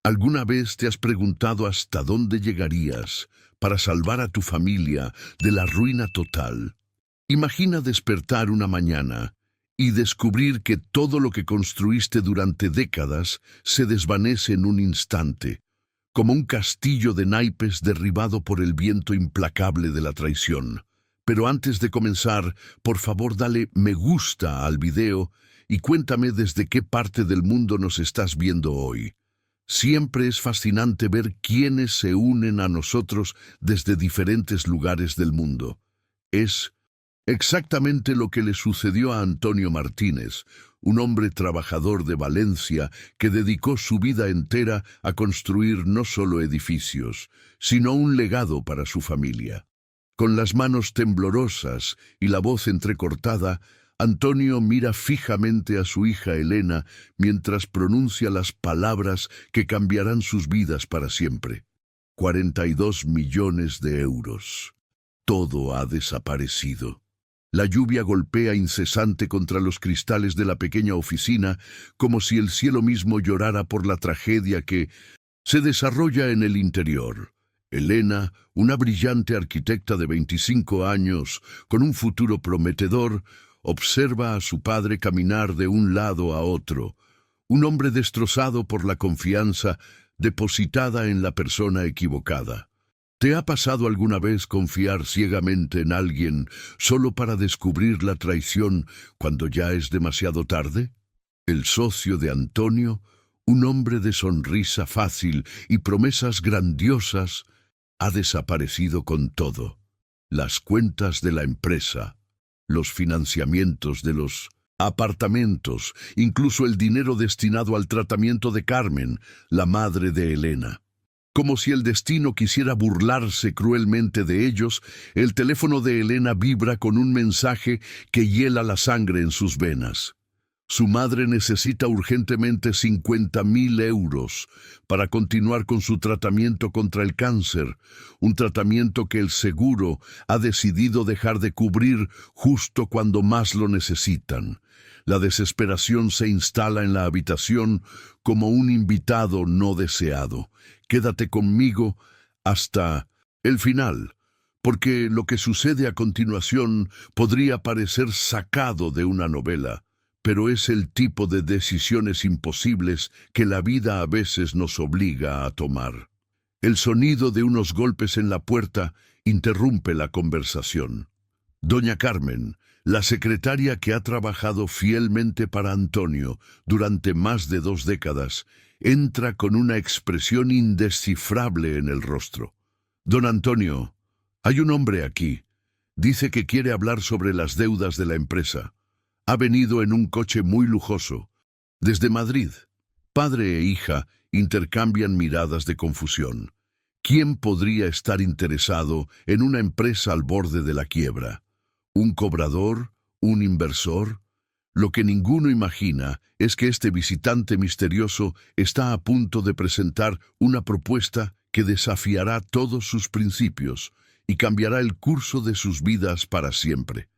¿Alguna vez te has preguntado hasta dónde llegarías para salvar a tu familia de la ruina total? Imagina despertar una mañana y descubrir que todo lo que construiste durante décadas se desvanece en un instante, como un castillo de naipes derribado por el viento implacable de la traición. Pero antes de comenzar, por favor dale me gusta al video y cuéntame desde qué parte del mundo nos estás viendo hoy. Siempre es fascinante ver quiénes se unen a nosotros desde diferentes lugares del mundo. Es exactamente lo que le sucedió a Antonio Martínez, un hombre trabajador de Valencia que dedicó su vida entera a construir no solo edificios, sino un legado para su familia. Con las manos temblorosas y la voz entrecortada, Antonio mira fijamente a su hija Elena mientras pronuncia las palabras que cambiarán sus vidas para siempre. 42 millones de euros. Todo ha desaparecido. La lluvia golpea incesante contra los cristales de la pequeña oficina, como si el cielo mismo llorara por la tragedia que se desarrolla en el interior. Elena, una brillante arquitecta de 25 años, con un futuro prometedor, observa a su padre caminar de un lado a otro, un hombre destrozado por la confianza depositada en la persona equivocada. ¿Te ha pasado alguna vez confiar ciegamente en alguien solo para descubrir la traición cuando ya es demasiado tarde? El socio de Antonio, un hombre de sonrisa fácil y promesas grandiosas, ha desaparecido con todo. Las cuentas de la empresa, los financiamientos de los apartamentos, incluso el dinero destinado al tratamiento de Carmen, la madre de Elena. Como si el destino quisiera burlarse cruelmente de ellos, el teléfono de Elena vibra con un mensaje que hiela la sangre en sus venas. Su madre necesita urgentemente 50.000 euros para continuar con su tratamiento contra el cáncer, un tratamiento que el seguro ha decidido dejar de cubrir justo cuando más lo necesitan. La desesperación se instala en la habitación como un invitado no deseado. Quédate conmigo hasta el final, porque lo que sucede a continuación podría parecer sacado de una novela, pero es el tipo de decisiones imposibles que la vida a veces nos obliga a tomar. El sonido de unos golpes en la puerta interrumpe la conversación. Doña Carmen, la secretaria que ha trabajado fielmente para Antonio durante más de 2 décadas, entra con una expresión indescifrable en el rostro. Don Antonio, hay un hombre aquí. Dice que quiere hablar sobre las deudas de la empresa. Ha venido en un coche muy lujoso, desde Madrid. Padre e hija intercambian miradas de confusión. ¿Quién podría estar interesado en una empresa al borde de la quiebra? ¿Un cobrador? ¿Un inversor? Lo que ninguno imagina es que este visitante misterioso está a punto de presentar una propuesta que desafiará todos sus principios y cambiará el curso de sus vidas para siempre.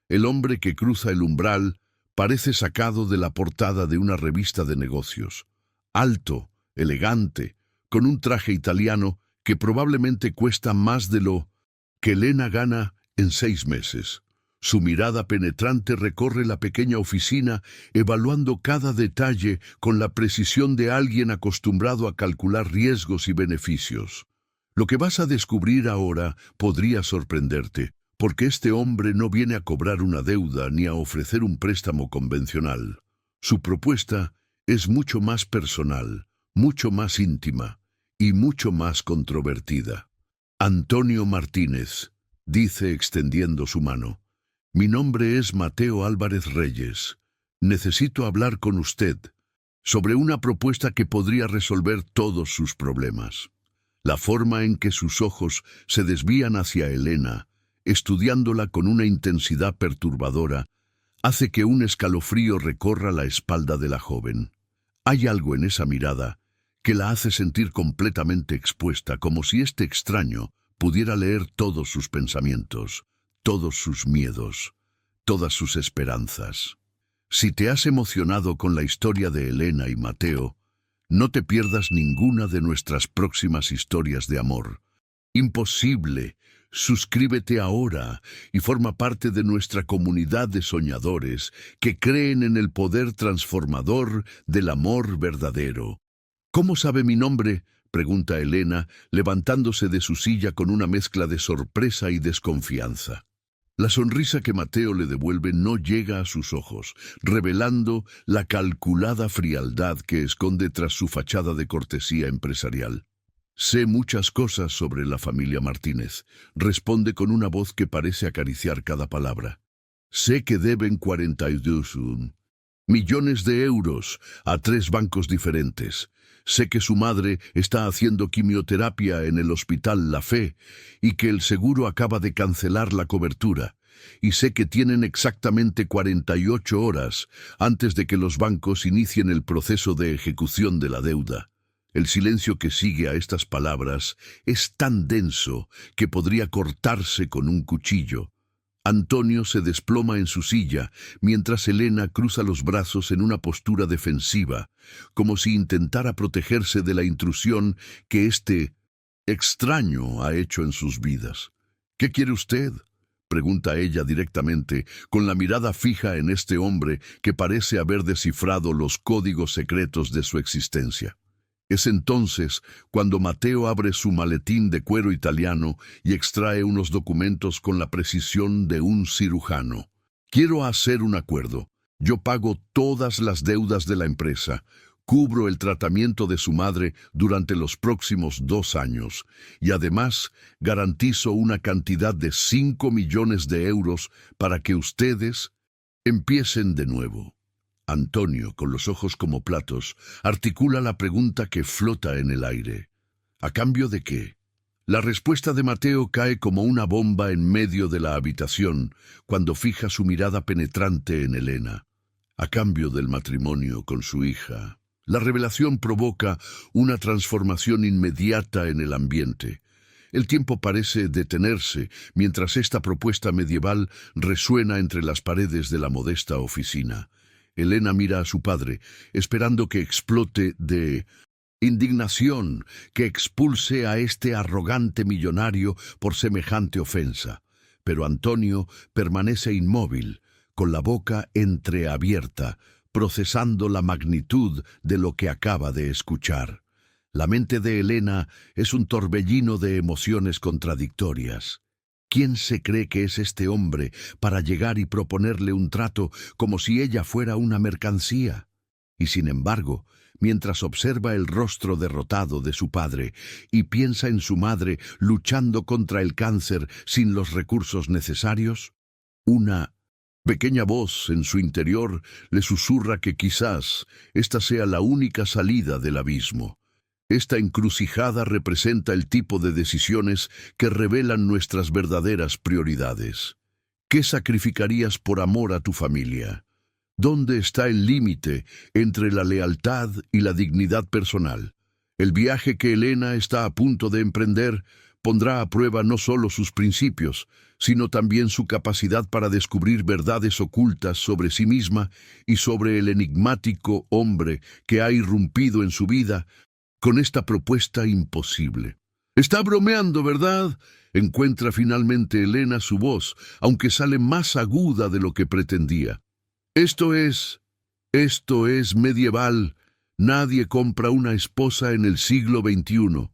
El hombre que cruza el umbral parece sacado de la portada de una revista de negocios. Alto, elegante, con un traje italiano que probablemente cuesta más de lo que Elena gana en 6 meses. Su mirada penetrante recorre la pequeña oficina, evaluando cada detalle con la precisión de alguien acostumbrado a calcular riesgos y beneficios. Lo que vas a descubrir ahora podría sorprenderte, porque este hombre no viene a cobrar una deuda ni a ofrecer un préstamo convencional. Su propuesta es mucho más personal, mucho más íntima y mucho más controvertida. Antonio Martínez, dice extendiendo su mano. Mi nombre es Mateo Álvarez Reyes. Necesito hablar con usted sobre una propuesta que podría resolver todos sus problemas. La forma en que sus ojos se desvían hacia Elena, estudiándola con una intensidad perturbadora, hace que un escalofrío recorra la espalda de la joven. Hay algo en esa mirada que la hace sentir completamente expuesta, como si este extraño pudiera leer todos sus pensamientos, todos sus miedos, todas sus esperanzas. Si te has emocionado con la historia de Elena y Mateo, No te pierdas ninguna de nuestras próximas historias de amor. Imposible. Suscríbete ahora y forma parte de nuestra comunidad de soñadores que creen en el poder transformador del amor verdadero. ¿Cómo sabe mi nombre?, pregunta Elena, levantándose de su silla con una mezcla de sorpresa y desconfianza. La sonrisa que Mateo le devuelve no llega a sus ojos, revelando la calculada frialdad que esconde tras su fachada de cortesía empresarial. Sé muchas cosas sobre la familia Martínez, responde con una voz que parece acariciar cada palabra. Sé que deben 42 millones de euros a 3 bancos diferentes. Sé que su madre está haciendo quimioterapia en el Hospital La Fe y que el seguro acaba de cancelar la cobertura. Y sé que tienen exactamente 48 horas antes de que los bancos inicien el proceso de ejecución de la deuda. El silencio que sigue a estas palabras es tan denso que podría cortarse con un cuchillo. Antonio se desploma en su silla, mientras Elena cruza los brazos en una postura defensiva, como si intentara protegerse de la intrusión que este extraño ha hecho en sus vidas. ¿Qué quiere usted?, pregunta ella directamente, con la mirada fija en este hombre que parece haber descifrado los códigos secretos de su existencia. Es entonces cuando Mateo abre su maletín de cuero italiano y extrae unos documentos con la precisión de un cirujano. Quiero hacer un acuerdo. Yo pago todas las deudas de la empresa, cubro el tratamiento de su madre durante los próximos 2 años y además garantizo una cantidad de 5 millones de euros para que ustedes empiecen de nuevo. Antonio, con los ojos como platos, articula la pregunta que flota en el aire. ¿A cambio de qué? La respuesta de Mateo cae como una bomba en medio de la habitación cuando fija su mirada penetrante en Elena. A cambio del matrimonio con su hija. La revelación provoca una transformación inmediata en el ambiente. El tiempo parece detenerse mientras esta propuesta medieval resuena entre las paredes de la modesta oficina. Elena mira a su padre, esperando que explote de indignación, que expulse a este arrogante millonario por semejante ofensa. Pero Antonio permanece inmóvil, con la boca entreabierta, procesando la magnitud de lo que acaba de escuchar. La mente de Elena es un torbellino de emociones contradictorias. ¿Quién se cree que es este hombre para llegar y proponerle un trato como si ella fuera una mercancía? Y sin embargo, mientras observa el rostro derrotado de su padre y piensa en su madre luchando contra el cáncer sin los recursos necesarios, una pequeña voz en su interior le susurra que quizás esta sea la única salida del abismo. Esta encrucijada representa el tipo de decisiones que revelan nuestras verdaderas prioridades. ¿Qué sacrificarías por amor a tu familia? ¿Dónde está el límite entre la lealtad y la dignidad personal? El viaje que Elena está a punto de emprender pondrá a prueba no solo sus principios, sino también su capacidad para descubrir verdades ocultas sobre sí misma y sobre el enigmático hombre que ha irrumpido en su vida con esta propuesta imposible. «Está bromeando, ¿verdad?», encuentra finalmente Elena su voz, aunque sale más aguda de lo que pretendía. Esto es medieval. Nadie compra una esposa en el siglo XXI.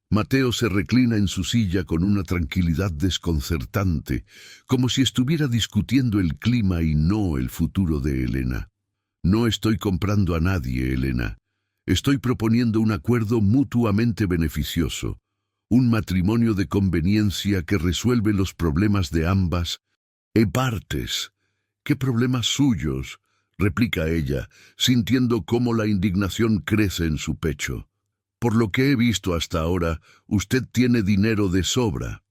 Mateo se reclina en su silla con una tranquilidad desconcertante, como si estuviera discutiendo el clima y no el futuro de Elena. «No estoy comprando a nadie, Elena. Estoy proponiendo un acuerdo mutuamente beneficioso, un matrimonio de conveniencia que resuelve los problemas de ambas partes». «¿Qué problemas suyos?», replica ella, sintiendo cómo la indignación crece en su pecho. «Por lo que he visto hasta ahora, usted tiene dinero de sobra».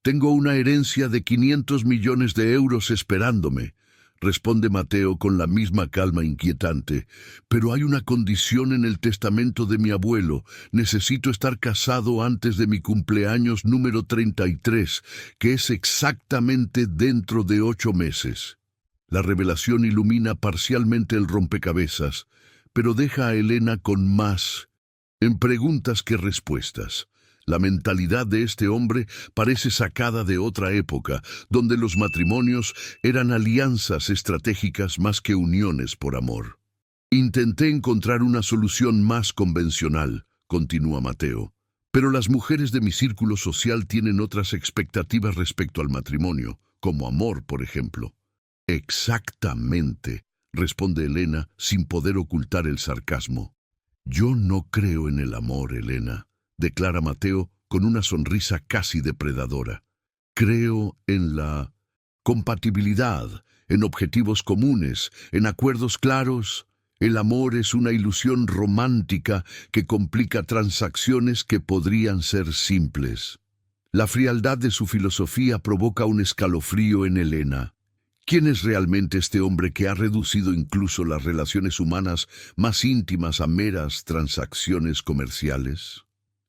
«Tengo una herencia de 500 millones de euros esperándome», responde Mateo con la misma calma inquietante. «Pero hay una condición en el testamento de mi abuelo. Necesito estar casado antes de mi cumpleaños número 33, que es exactamente dentro de 8 meses». La revelación ilumina parcialmente el rompecabezas, pero deja a Elena con más En preguntas que respuestas. La mentalidad de este hombre parece sacada de otra época, donde los matrimonios eran alianzas estratégicas más que uniones por amor. Intenté encontrar una solución más convencional, continúa Mateo, pero las mujeres de mi círculo social tienen otras expectativas respecto al matrimonio, como amor, por ejemplo. Exactamente, responde Elena sin poder ocultar el sarcasmo. Yo no creo en el amor, Elena, declara Mateo con una sonrisa casi depredadora. Creo en la compatibilidad, en objetivos comunes, en acuerdos claros. El amor es una ilusión romántica que complica transacciones que podrían ser simples. La frialdad de su filosofía provoca un escalofrío en Elena. ¿Quién es realmente este hombre que ha reducido incluso las relaciones humanas más íntimas a meras transacciones comerciales?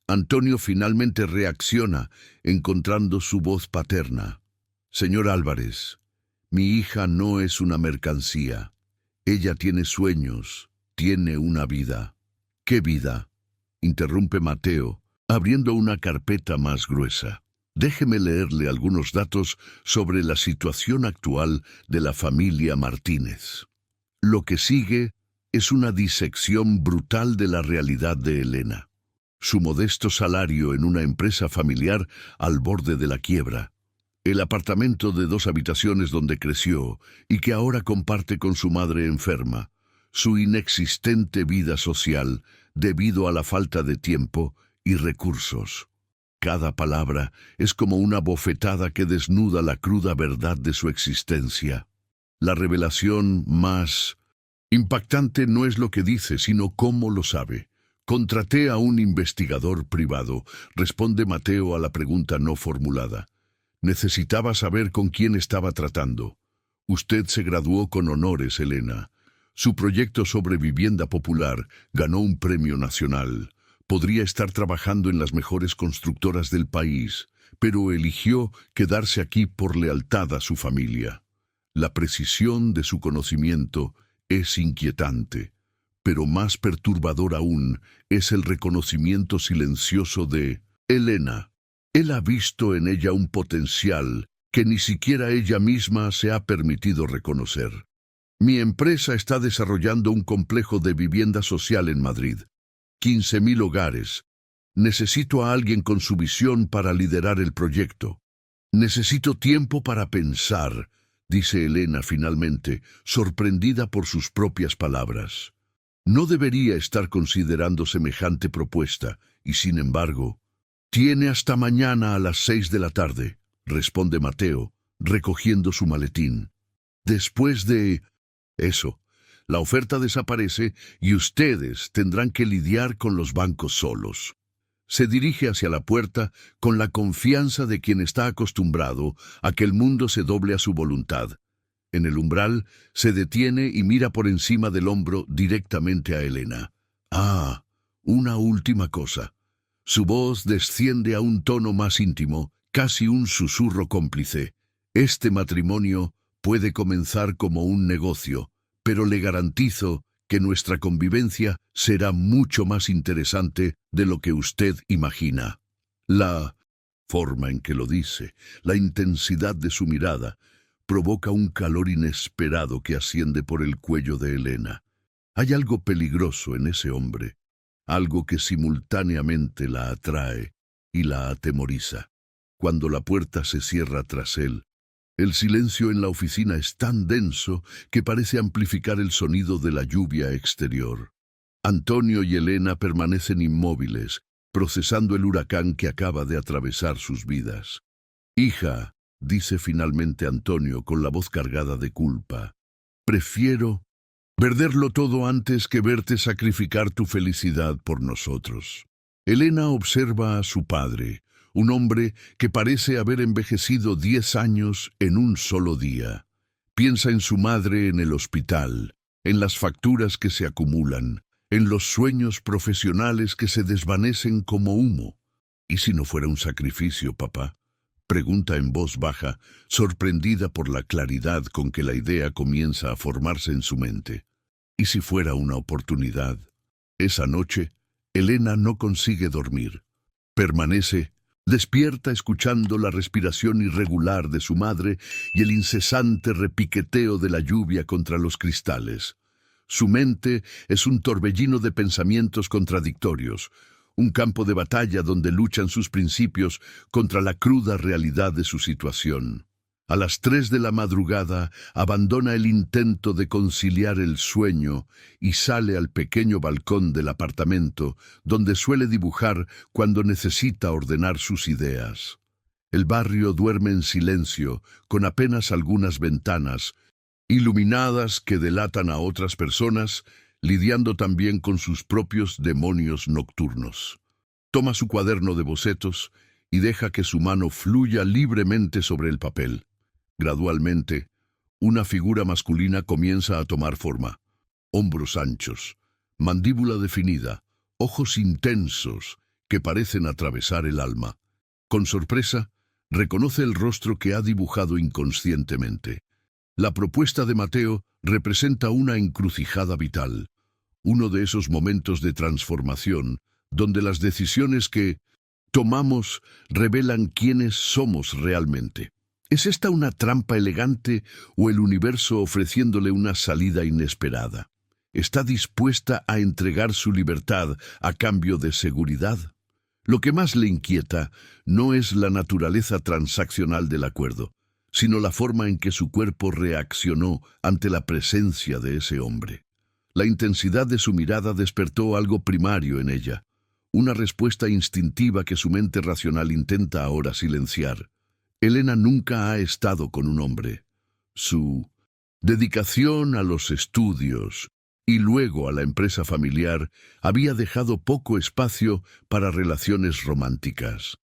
Antonio finalmente reacciona, encontrando su voz paterna. Señor Álvarez, mi hija no es una mercancía. Ella tiene sueños, tiene una vida. ¿Qué vida?, interrumpe Mateo, abriendo una carpeta más gruesa. Déjeme leerle algunos datos sobre la situación actual de la familia Martínez. Lo que sigue es una disección brutal de la realidad de Elena. Su modesto salario en una empresa familiar al borde de la quiebra. El apartamento de 2 habitaciones donde creció y que ahora comparte con su madre enferma. Su inexistente vida social debido a la falta de tiempo y recursos. Cada palabra es como una bofetada que desnuda la cruda verdad de su existencia. La revelación más impactante no es lo que dice, sino cómo lo sabe. Contraté a un investigador privado, responde Mateo a la pregunta no formulada. Necesitaba saber con quién estaba tratando. Usted se graduó con honores, Elena. Su proyecto sobre vivienda popular ganó un premio nacional. Podría estar trabajando en las mejores constructoras del país, pero eligió quedarse aquí por lealtad a su familia. La precisión de su conocimiento es inquietante, pero más perturbador aún es el reconocimiento silencioso de Elena. Él ha visto en ella un potencial que ni siquiera ella misma se ha permitido reconocer. Mi empresa está desarrollando un complejo de vivienda social en Madrid. 15.000 hogares. Necesito a alguien con su visión para liderar el proyecto. Necesito tiempo para pensar, dice Elena finalmente, sorprendida por sus propias palabras. No debería estar considerando semejante propuesta, y sin embargo, tiene hasta mañana a las 6 de la tarde, responde Mateo, recogiendo su maletín. Después de eso, la oferta desaparece y ustedes tendrán que lidiar con los bancos solos. Se dirige hacia la puerta con la confianza de quien está acostumbrado a que el mundo se doble a su voluntad. En el umbral, se detiene y mira por encima del hombro directamente a Elena. Ah, una última cosa. Su voz desciende a un tono más íntimo, casi un susurro cómplice. Este matrimonio puede comenzar como un negocio, pero le garantizo que nuestra convivencia será mucho más interesante de lo que usted imagina. La forma en que lo dice, la intensidad de su mirada, provoca un calor inesperado que asciende por el cuello de Elena. Hay algo peligroso en ese hombre, algo que simultáneamente la atrae y la atemoriza. Cuando la puerta se cierra tras él, el silencio en la oficina es tan denso que parece amplificar el sonido de la lluvia exterior. Antonio y Elena permanecen inmóviles, procesando el huracán que acaba de atravesar sus vidas. «Hija», dice finalmente Antonio con la voz cargada de culpa, «prefiero perderlo todo antes que verte sacrificar tu felicidad por nosotros». Elena observa a su padre, un hombre que parece haber envejecido 10 años en un solo día. Piensa en su madre en el hospital, en las facturas que se acumulan, en los sueños profesionales que se desvanecen como humo. ¿Y si no fuera un sacrificio, papá?, pregunta en voz baja, sorprendida por la claridad con que la idea comienza a formarse en su mente. ¿Y si fuera una oportunidad? Esa noche, Elena no consigue dormir. Permanece despierta escuchando la respiración irregular de su madre y el incesante repiqueteo de la lluvia contra los cristales. Su mente es un torbellino de pensamientos contradictorios, un campo de batalla donde luchan sus principios contra la cruda realidad de su situación. A las 3 de la madrugada abandona el intento de conciliar el sueño y sale al pequeño balcón del apartamento donde suele dibujar cuando necesita ordenar sus ideas. El barrio duerme en silencio, con apenas algunas ventanas, iluminadas que delatan a otras personas, lidiando también con sus propios demonios nocturnos. Toma su cuaderno de bocetos y deja que su mano fluya libremente sobre el papel. Gradualmente, una figura masculina comienza a tomar forma. Hombros anchos, mandíbula definida, ojos intensos que parecen atravesar el alma. Con sorpresa, reconoce el rostro que ha dibujado inconscientemente. La propuesta de Mateo representa una encrucijada vital, uno de esos momentos de transformación donde las decisiones que tomamos revelan quiénes somos realmente. ¿Es esta una trampa elegante o el universo ofreciéndole una salida inesperada? ¿Está dispuesta a entregar su libertad a cambio de seguridad? Lo que más le inquieta no es la naturaleza transaccional del acuerdo, sino la forma en que su cuerpo reaccionó ante la presencia de ese hombre. La intensidad de su mirada despertó algo primario en ella, una respuesta instintiva que su mente racional intenta ahora silenciar. Elena nunca ha estado con un hombre. Su dedicación a los estudios y luego a la empresa familiar había dejado poco espacio para relaciones románticas.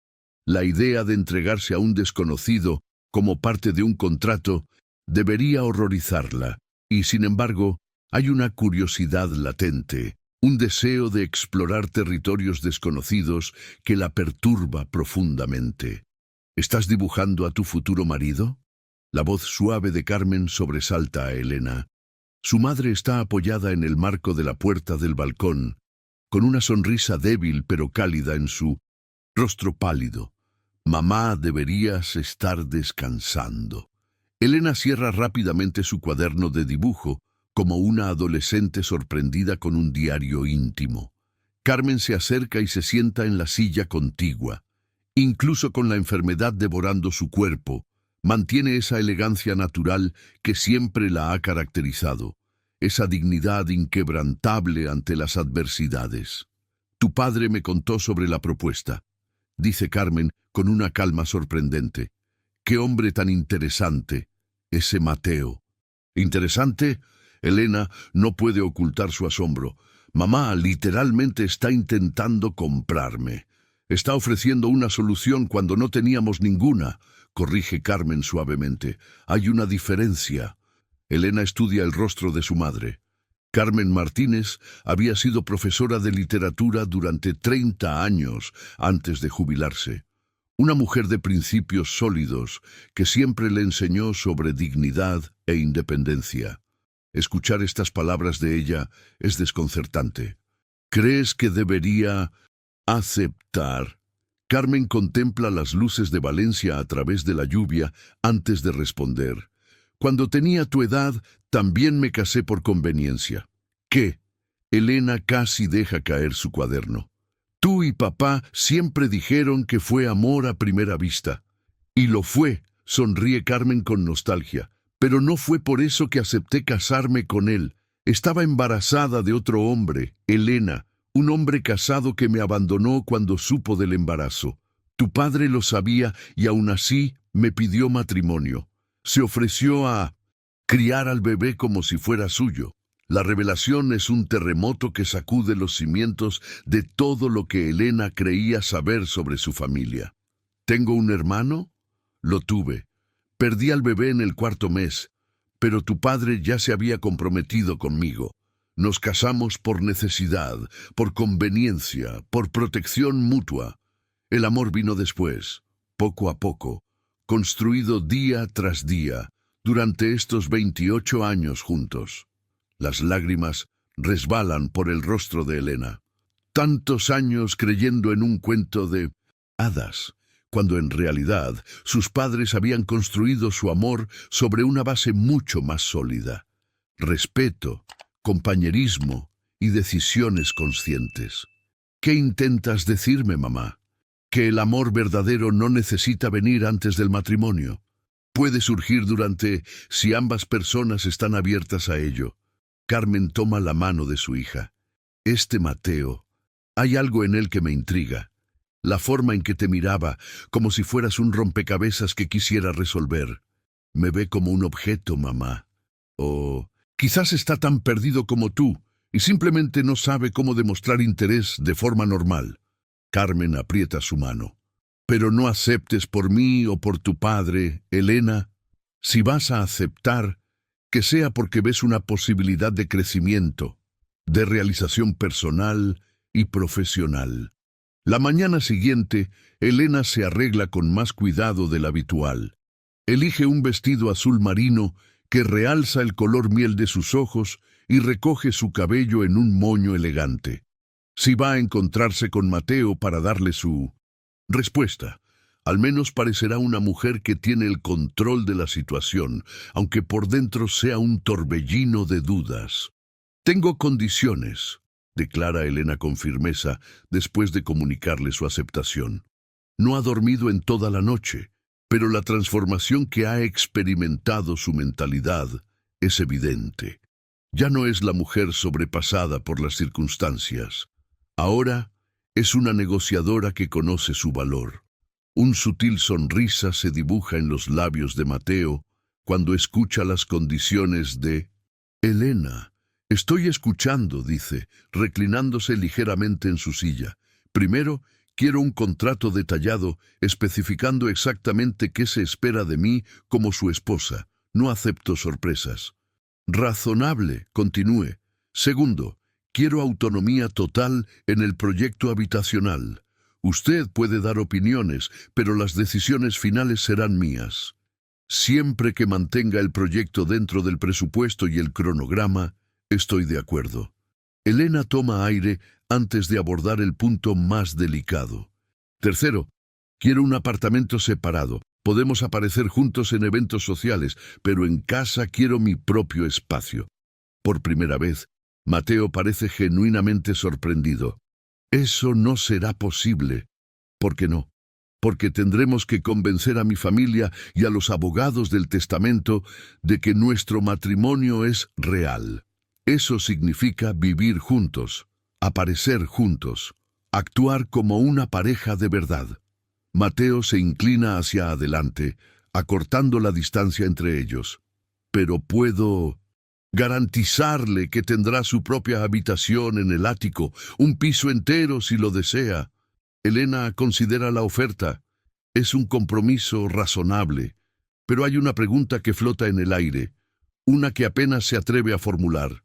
La idea de entregarse a un desconocido como parte de un contrato debería horrorizarla, y sin embargo, hay una curiosidad latente, un deseo de explorar territorios desconocidos que la perturba profundamente. ¿Estás dibujando a tu futuro marido? La voz suave de Carmen sobresalta a Elena. Su madre está apoyada en el marco de la puerta del balcón, con una sonrisa débil pero cálida en su rostro pálido. Mamá, deberías estar descansando. Elena cierra rápidamente su cuaderno de dibujo, como una adolescente sorprendida con un diario íntimo. Carmen se acerca y se sienta en la silla contigua. Incluso con la enfermedad devorando su cuerpo, mantiene esa elegancia natural que siempre la ha caracterizado, esa dignidad inquebrantable ante las adversidades. Tu padre me contó sobre la propuesta, dice Carmen con una calma sorprendente. ¡Qué hombre tan interesante, ese Mateo! ¿Interesante? Elena no puede ocultar su asombro. Mamá literalmente está intentando comprarme. Está ofreciendo una solución cuando no teníamos ninguna, corrige Carmen suavemente. Hay una diferencia. Elena estudia el rostro de su madre. Carmen Martínez había sido profesora de literatura durante 30 años antes de jubilarse. Una mujer de principios sólidos que siempre le enseñó sobre dignidad e independencia. Escuchar estas palabras de ella es desconcertante. ¿Crees que debería aceptar? Carmen contempla las luces de Valencia a través de la lluvia antes de responder. Cuando tenía tu edad, también me casé por conveniencia. ¿Qué? Elena casi deja caer su cuaderno. Tú y papá siempre dijeron que fue amor a primera vista. Y lo fue, sonríe Carmen con nostalgia. Pero no fue por eso que acepté casarme con él. Estaba embarazada de otro hombre, Elena, un hombre casado que me abandonó cuando supo del embarazo. Tu padre lo sabía y aún así me pidió matrimonio. Se ofreció a criar al bebé como si fuera suyo. La revelación es un terremoto que sacude los cimientos de todo lo que Elena creía saber sobre su familia. ¿Tengo un hermano? Lo tuve. Perdí al bebé en el 4º mes, pero tu padre ya se había comprometido conmigo. Nos casamos por necesidad, por conveniencia, por protección mutua. El amor vino después, poco a poco, construido día tras día, durante estos 28 años juntos. Las lágrimas resbalan por el rostro de Elena. Tantos años creyendo en un cuento de hadas, cuando en realidad sus padres habían construido su amor sobre una base mucho más sólida: respeto, compañerismo y decisiones conscientes. ¿Qué intentas decirme, mamá? ¿Que el amor verdadero no necesita venir antes del matrimonio? Puede surgir durante, si ambas personas están abiertas a ello. Carmen toma la mano de su hija. Mateo, hay algo en él que me intriga. La forma en que te miraba, como si fueras un rompecabezas que quisiera resolver. Me ve como un objeto, mamá. O quizás está tan perdido como tú y simplemente no sabe cómo demostrar interés de forma normal. Carmen aprieta su mano. Pero no aceptes por mí o por tu padre, Elena. Si vas a aceptar, que sea porque ves una posibilidad de crecimiento, de realización personal y profesional. La mañana siguiente, Elena se arregla con más cuidado del habitual. Elige un vestido azul marino que realza el color miel de sus ojos y recoge su cabello en un moño elegante. Si va a encontrarse con Mateo para darle su respuesta, al menos parecerá una mujer que tiene el control de la situación, aunque por dentro sea un torbellino de dudas. Tengo condiciones, declara Elena con firmeza después de comunicarle su aceptación. No ha dormido en toda la noche, pero la transformación que ha experimentado su mentalidad es evidente. Ya no es la mujer sobrepasada por las circunstancias. Ahora es una negociadora que conoce su valor. Un sutil sonrisa se dibuja en los labios de Mateo cuando escucha las condiciones de Elena. Estoy escuchando, dice, reclinándose ligeramente en su silla. Primero, quiero un contrato detallado, especificando exactamente qué se espera de mí como su esposa. No acepto sorpresas. Razonable, continúe. Segundo, quiero autonomía total en el proyecto habitacional. Usted puede dar opiniones, pero las decisiones finales serán mías. Siempre que mantenga el proyecto dentro del presupuesto y el cronograma, estoy de acuerdo. Elena toma aire antes de abordar el punto más delicado. Tercero, quiero un apartamento separado. Podemos aparecer juntos en eventos sociales, pero en casa quiero mi propio espacio. Por primera vez, Mateo parece genuinamente sorprendido. Eso no será posible. ¿Por qué no? Porque tendremos que convencer a mi familia y a los abogados del testamento de que nuestro matrimonio es real. Eso significa vivir juntos, aparecer juntos, actuar como una pareja de verdad. Mateo se inclina hacia adelante, acortando la distancia entre ellos. Pero puedo garantizarle que tendrá su propia habitación en el ático, un piso entero si lo desea. Elena considera la oferta. Es un compromiso razonable, pero hay una pregunta que flota en el aire, una que apenas se atreve a formular.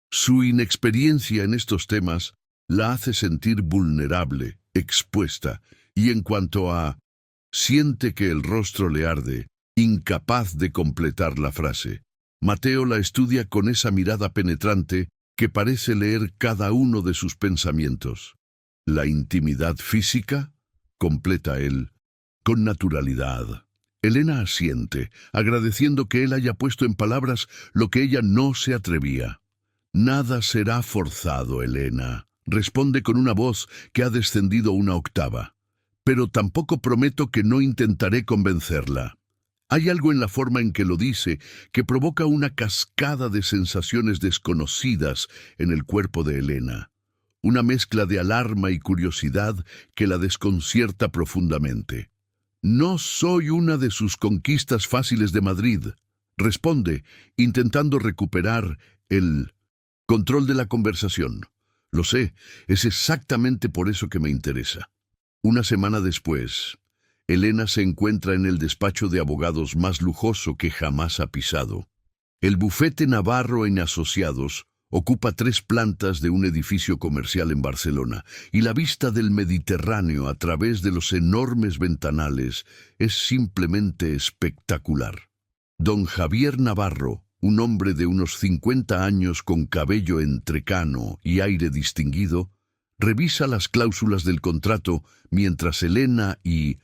Su inexperiencia en estos temas la hace sentir vulnerable, expuesta, y en cuanto a siente que el rostro le arde, incapaz de completar la frase. Mateo la estudia con esa mirada penetrante que parece leer cada uno de sus pensamientos. ¿La intimidad física? Completa él, con naturalidad. Elena asiente, agradeciendo que él haya puesto en palabras lo que ella no se atrevía. Nada será forzado, Elena, responde con una voz que ha descendido una octava. Pero tampoco prometo que no intentaré convencerla. Hay algo en la forma en que lo dice que provoca una cascada de sensaciones desconocidas en el cuerpo de Elena. Una mezcla de alarma y curiosidad que la desconcierta profundamente. No soy una de sus conquistas fáciles de Madrid, responde, intentando recuperar el control de la conversación. Lo sé, es exactamente por eso que me interesa. Una semana después, Elena se encuentra en el despacho de abogados más lujoso que jamás ha pisado. El bufete Navarro en Asociados ocupa 3 plantas de un edificio comercial en Barcelona, y la vista del Mediterráneo a través de los enormes ventanales es simplemente espectacular. Don Javier Navarro, un hombre de unos 50 años con cabello entrecano y aire distinguido, Revisa las cláusulas del contrato mientras Elena y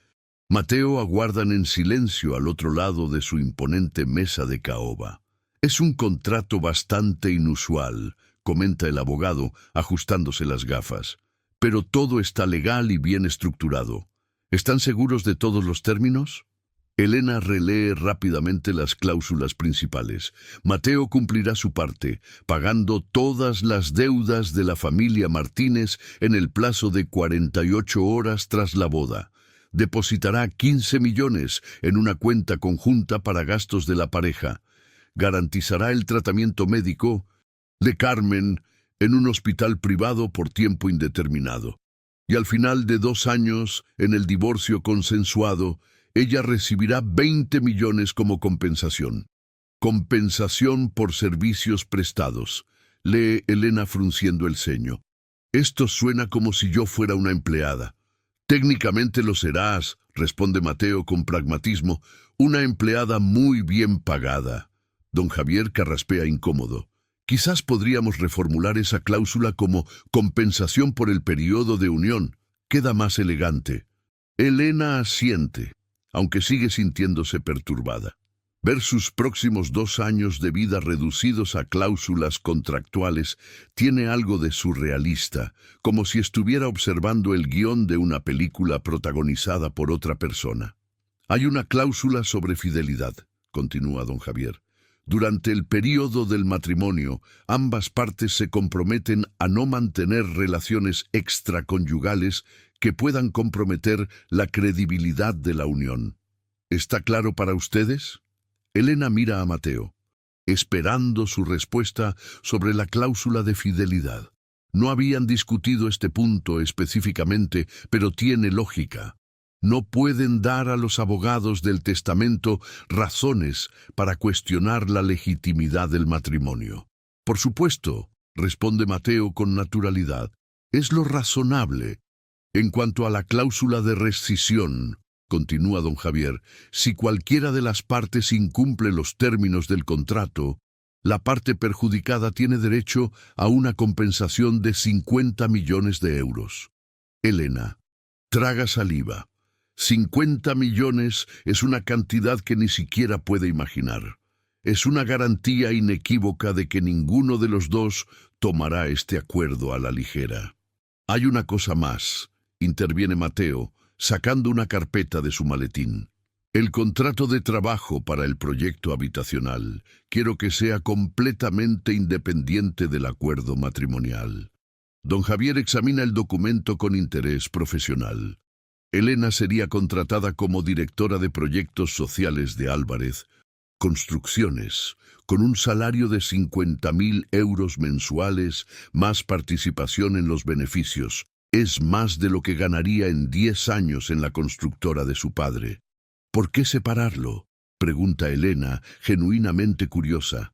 Mateo aguardan en silencio al otro lado de su imponente mesa de caoba. Es un contrato bastante inusual, comenta el abogado, ajustándose las gafas. Pero todo está legal y bien estructurado. ¿Están seguros de todos los términos? Elena relee rápidamente las cláusulas principales. Mateo cumplirá su parte, pagando todas las deudas de la familia Martínez en el plazo de 48 horas tras la boda. Depositará 15 millones en una cuenta conjunta para gastos de la pareja. Garantizará el tratamiento médico de Carmen en un hospital privado por tiempo indeterminado. Y al final de 2 años, en el divorcio consensuado, ella recibirá 20 millones como compensación. Compensación por servicios prestados, lee Elena frunciendo el ceño. Esto suena como si yo fuera una empleada. Técnicamente lo serás, responde Mateo con pragmatismo, una empleada muy bien pagada. Don Javier carraspea incómodo. Quizás podríamos reformular esa cláusula como compensación por el periodo de unión. Queda más elegante. Elena asiente, aunque sigue sintiéndose perturbada. Ver sus próximos 2 años de vida reducidos a cláusulas contractuales tiene algo de surrealista, como si estuviera observando el guión de una película protagonizada por otra persona. Hay una cláusula sobre fidelidad, continúa don Javier. Durante el período del matrimonio, ambas partes se comprometen a no mantener relaciones extraconyugales que puedan comprometer la credibilidad de la unión. ¿Está claro para ustedes? Elena mira a Mateo, esperando su respuesta sobre la cláusula de fidelidad. No habían discutido este punto específicamente, pero tiene lógica. No pueden dar a los abogados del testamento razones para cuestionar la legitimidad del matrimonio. Por supuesto, responde Mateo con naturalidad, es lo razonable. En cuanto a la cláusula de rescisión, continúa don Javier, si cualquiera de las partes incumple los términos del contrato, la parte perjudicada tiene derecho a una compensación de 50 millones de euros. Elena traga saliva. 50 millones es una cantidad que ni siquiera puede imaginar. Es una garantía inequívoca de que ninguno de los dos tomará este acuerdo a la ligera. Hay una cosa más, interviene Mateo, sacando una carpeta de su maletín. El contrato de trabajo para el proyecto habitacional quiero que sea completamente independiente del acuerdo matrimonial. Don Javier examina el documento con interés profesional. Elena sería contratada como directora de proyectos sociales de Álvarez Construcciones, con un salario de 50.000 euros mensuales, más participación en los beneficios. Es más de lo que ganaría en 10 años en la constructora de su padre. ¿Por qué separarlo?, pregunta Elena, genuinamente curiosa.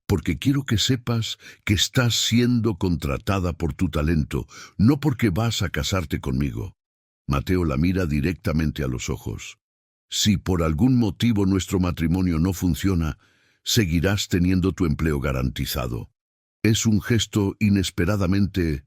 Porque quiero que sepas que estás siendo contratada por tu talento, no porque vas a casarte conmigo. Mateo la mira directamente a los ojos. Si por algún motivo nuestro matrimonio no funciona, seguirás teniendo tu empleo garantizado. Es un gesto inesperadamente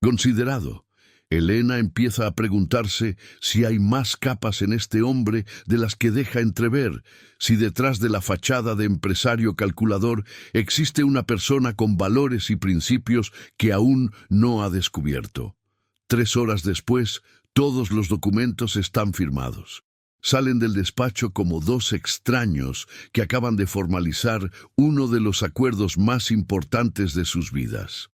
considerado. Elena empieza a preguntarse si hay más capas en este hombre de las que deja entrever, si detrás de la fachada de empresario calculador existe una persona con valores y principios que aún no ha descubierto. 3 horas después, todos los documentos están firmados. Salen del despacho como 2 extraños que acaban de formalizar uno de los acuerdos más importantes de sus vidas.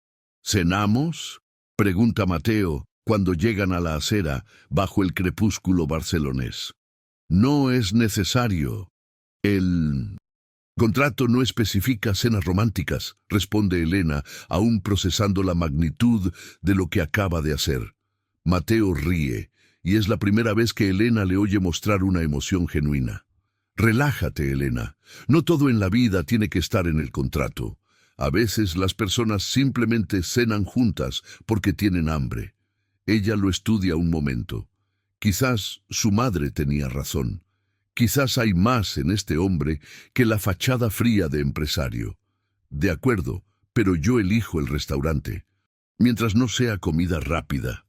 ¿Cenamos?, pregunta Mateo cuando llegan a la acera bajo el crepúsculo barcelonés. No es necesario. El contrato no especifica cenas románticas, responde Elena, aún procesando la magnitud de lo que acaba de hacer. Mateo ríe, y es la primera vez que Elena le oye mostrar una emoción genuina. Relájate, Elena. No todo en la vida tiene que estar en el contrato. A veces las personas simplemente cenan juntas porque tienen hambre. Ella lo estudia un momento. Quizás su madre tenía razón. Quizás hay más en este hombre que la fachada fría de empresario. De acuerdo, pero yo elijo el restaurante. mientras no sea comida rápida.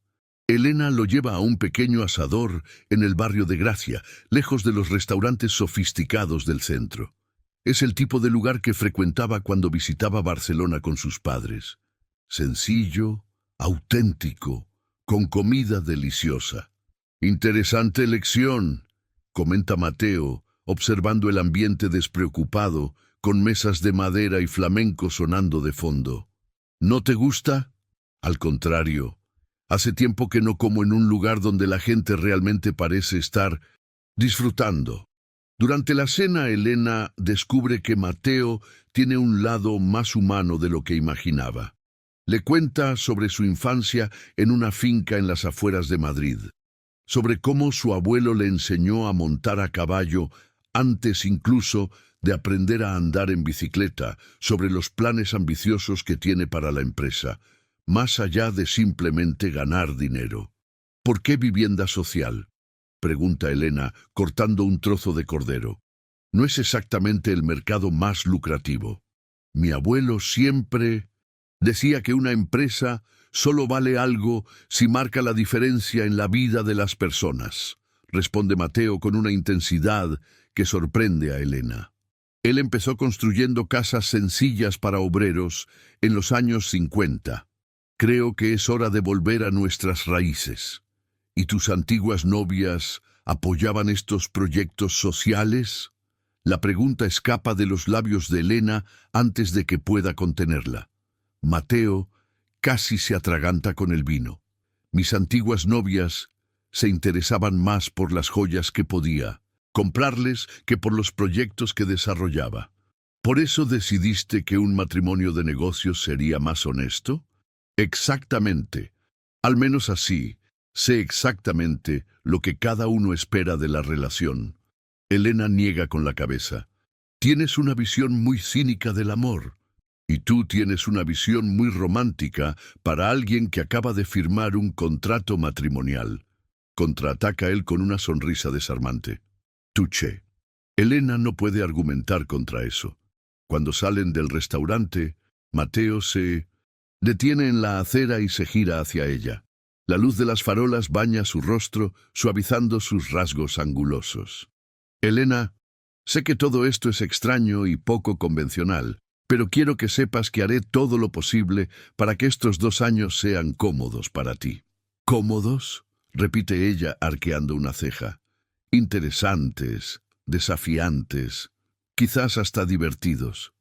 Elena lo lleva a un pequeño asador en el barrio de Gracia, lejos de los restaurantes sofisticados del centro. Es el tipo de lugar que frecuentaba cuando visitaba Barcelona con sus padres. Sencillo, auténtico, con comida deliciosa. Interesante elección, comenta Mateo, observando el ambiente despreocupado, con mesas de madera y flamenco sonando de fondo. ¿No te gusta? Al contrario, hace tiempo que no como en un lugar donde la gente realmente parece estar disfrutando. Durante la cena, Elena descubre que Mateo tiene un lado más humano de lo que imaginaba. Le cuenta sobre su infancia en una finca en las afueras de Madrid, sobre cómo su abuelo le enseñó a montar a caballo antes incluso de aprender a andar en bicicleta, sobre los planes ambiciosos que tiene para la empresa, más allá de simplemente ganar dinero. ¿Por qué vivienda social?, pregunta Elena, cortando un trozo de cordero. No es exactamente el mercado más lucrativo. Mi abuelo siempre decía que una empresa solo vale algo si marca la diferencia en la vida de las personas, responde Mateo con una intensidad que sorprende a Elena. Él empezó construyendo casas sencillas para obreros en los años 50. Creo que es hora de volver a nuestras raíces. ¿Y tus antiguas novias apoyaban estos proyectos sociales? La pregunta escapa de los labios de Elena antes de que pueda contenerla. Mateo casi se atraganta con el vino. Mis antiguas novias se interesaban más por las joyas que podía comprarles que por los proyectos que desarrollaba. ¿Por eso decidiste que un matrimonio de negocios sería más honesto? Exactamente. Al menos así, sé exactamente lo que cada uno espera de la relación. Elena niega con la cabeza. Tienes una visión muy cínica del amor. Y tú tienes una visión muy romántica para alguien que acaba de firmar un contrato matrimonial. Contraataca él con una sonrisa desarmante. Tuché. Elena no puede argumentar contra eso. Cuando salen del restaurante, Mateo se detiene en la acera y se gira hacia ella. La luz de las farolas baña su rostro, suavizando sus rasgos angulosos. Elena, sé que todo esto es extraño y poco convencional, pero quiero que sepas que haré todo lo posible para que estos 2 años sean cómodos para ti. ¿Cómodos?, repite ella arqueando una ceja. Interesantes, desafiantes, quizás hasta divertidos.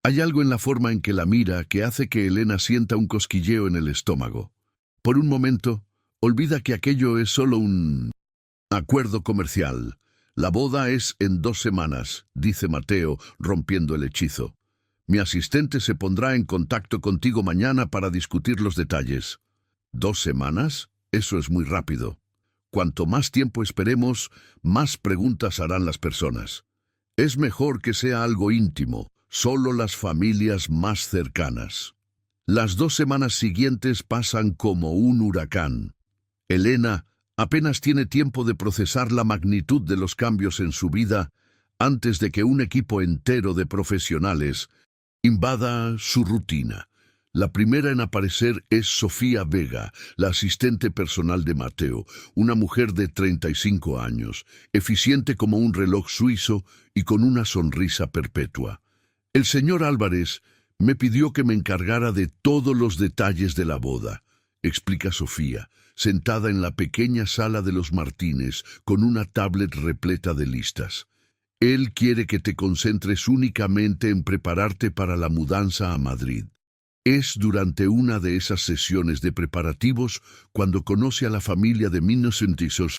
Hay algo en la forma en que la mira que hace que Elena sienta un cosquilleo en el estómago. Por un momento, olvida que aquello es solo un acuerdo comercial. La boda es en 2 semanas, dice Mateo, rompiendo el hechizo. Mi asistente se pondrá en contacto contigo mañana para discutir los detalles. ¿2 semanas? Eso es muy rápido. Cuanto más tiempo esperemos, más preguntas harán las personas. Es mejor que sea algo íntimo, solo las familias más cercanas. Las 2 semanas siguientes pasan como un huracán. Elena apenas tiene tiempo de procesar la magnitud de los cambios en su vida antes de que un equipo entero de profesionales invada su rutina. La primera en aparecer es Sofía Vega, la asistente personal de Mateo, una mujer de 35 años, eficiente como un reloj suizo y con una sonrisa perpetua. El señor Álvarez me pidió que me encargara de todos los detalles de la boda, explica Sofía, sentada en la pequeña sala de los Martínez con una tablet repleta de listas. Él quiere que te concentres únicamente en prepararte para la mudanza a Madrid. Es durante una de esas sesiones de preparativos cuando conoce a la familia de Minnocentesos.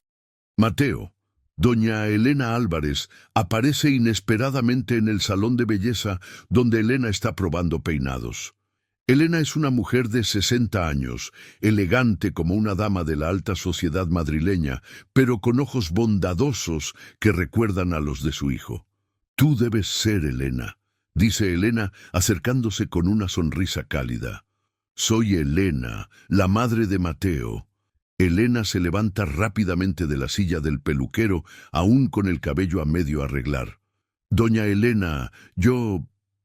Mateo, doña Elena Álvarez, aparece inesperadamente en el salón de belleza donde Elena está probando peinados. Elena es una mujer de 60 años, elegante como una dama de la alta sociedad madrileña, pero con ojos bondadosos que recuerdan a los de su hijo. Tú debes ser Elena, dice Elena acercándose con una sonrisa cálida. Soy Elena, la madre de Mateo. Elena se levanta rápidamente de la silla del peluquero, aún con el cabello a medio arreglar. Doña Elena,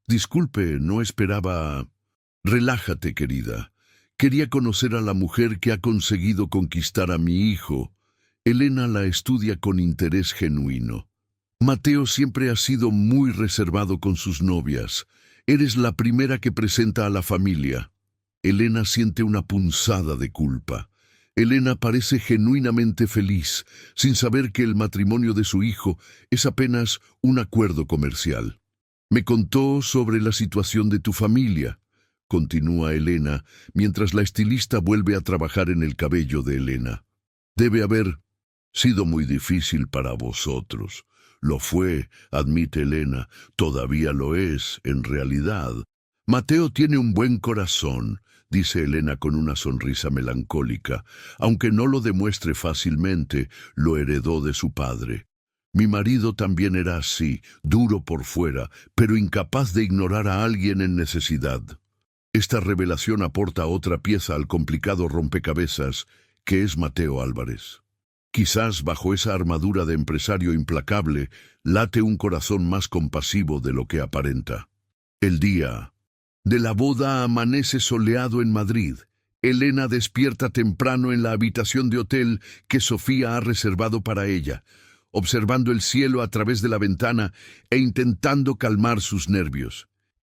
disculpe, no esperaba. Relájate, querida. Quería conocer a la mujer que ha conseguido conquistar a mi hijo. Elena la estudia con interés genuino. Mateo siempre ha sido muy reservado con sus novias. Eres la primera que presenta a la familia. Elena siente una punzada de culpa. Elena parece genuinamente feliz, sin saber que el matrimonio de su hijo es apenas un acuerdo comercial. Me contó sobre la situación de tu familia, continúa Elena, mientras la estilista vuelve a trabajar en el cabello de Elena. Debe haber sido muy difícil para vosotros. Lo fue, admite Elena, todavía lo es, en realidad. Mateo tiene un buen corazón, dice Elena con una sonrisa melancólica. Aunque no lo demuestre fácilmente, lo heredó de su padre. Mi marido también era así, duro por fuera, pero incapaz de ignorar a alguien en necesidad. Esta revelación aporta otra pieza al complicado rompecabezas que es Mateo Álvarez. Quizás bajo esa armadura de empresario implacable late un corazón más compasivo de lo que aparenta. El día de la boda amanece soleado en Madrid. Elena despierta temprano en la habitación de hotel que Sofía ha reservado para ella, observando el cielo a través de la ventana e intentando calmar sus nervios.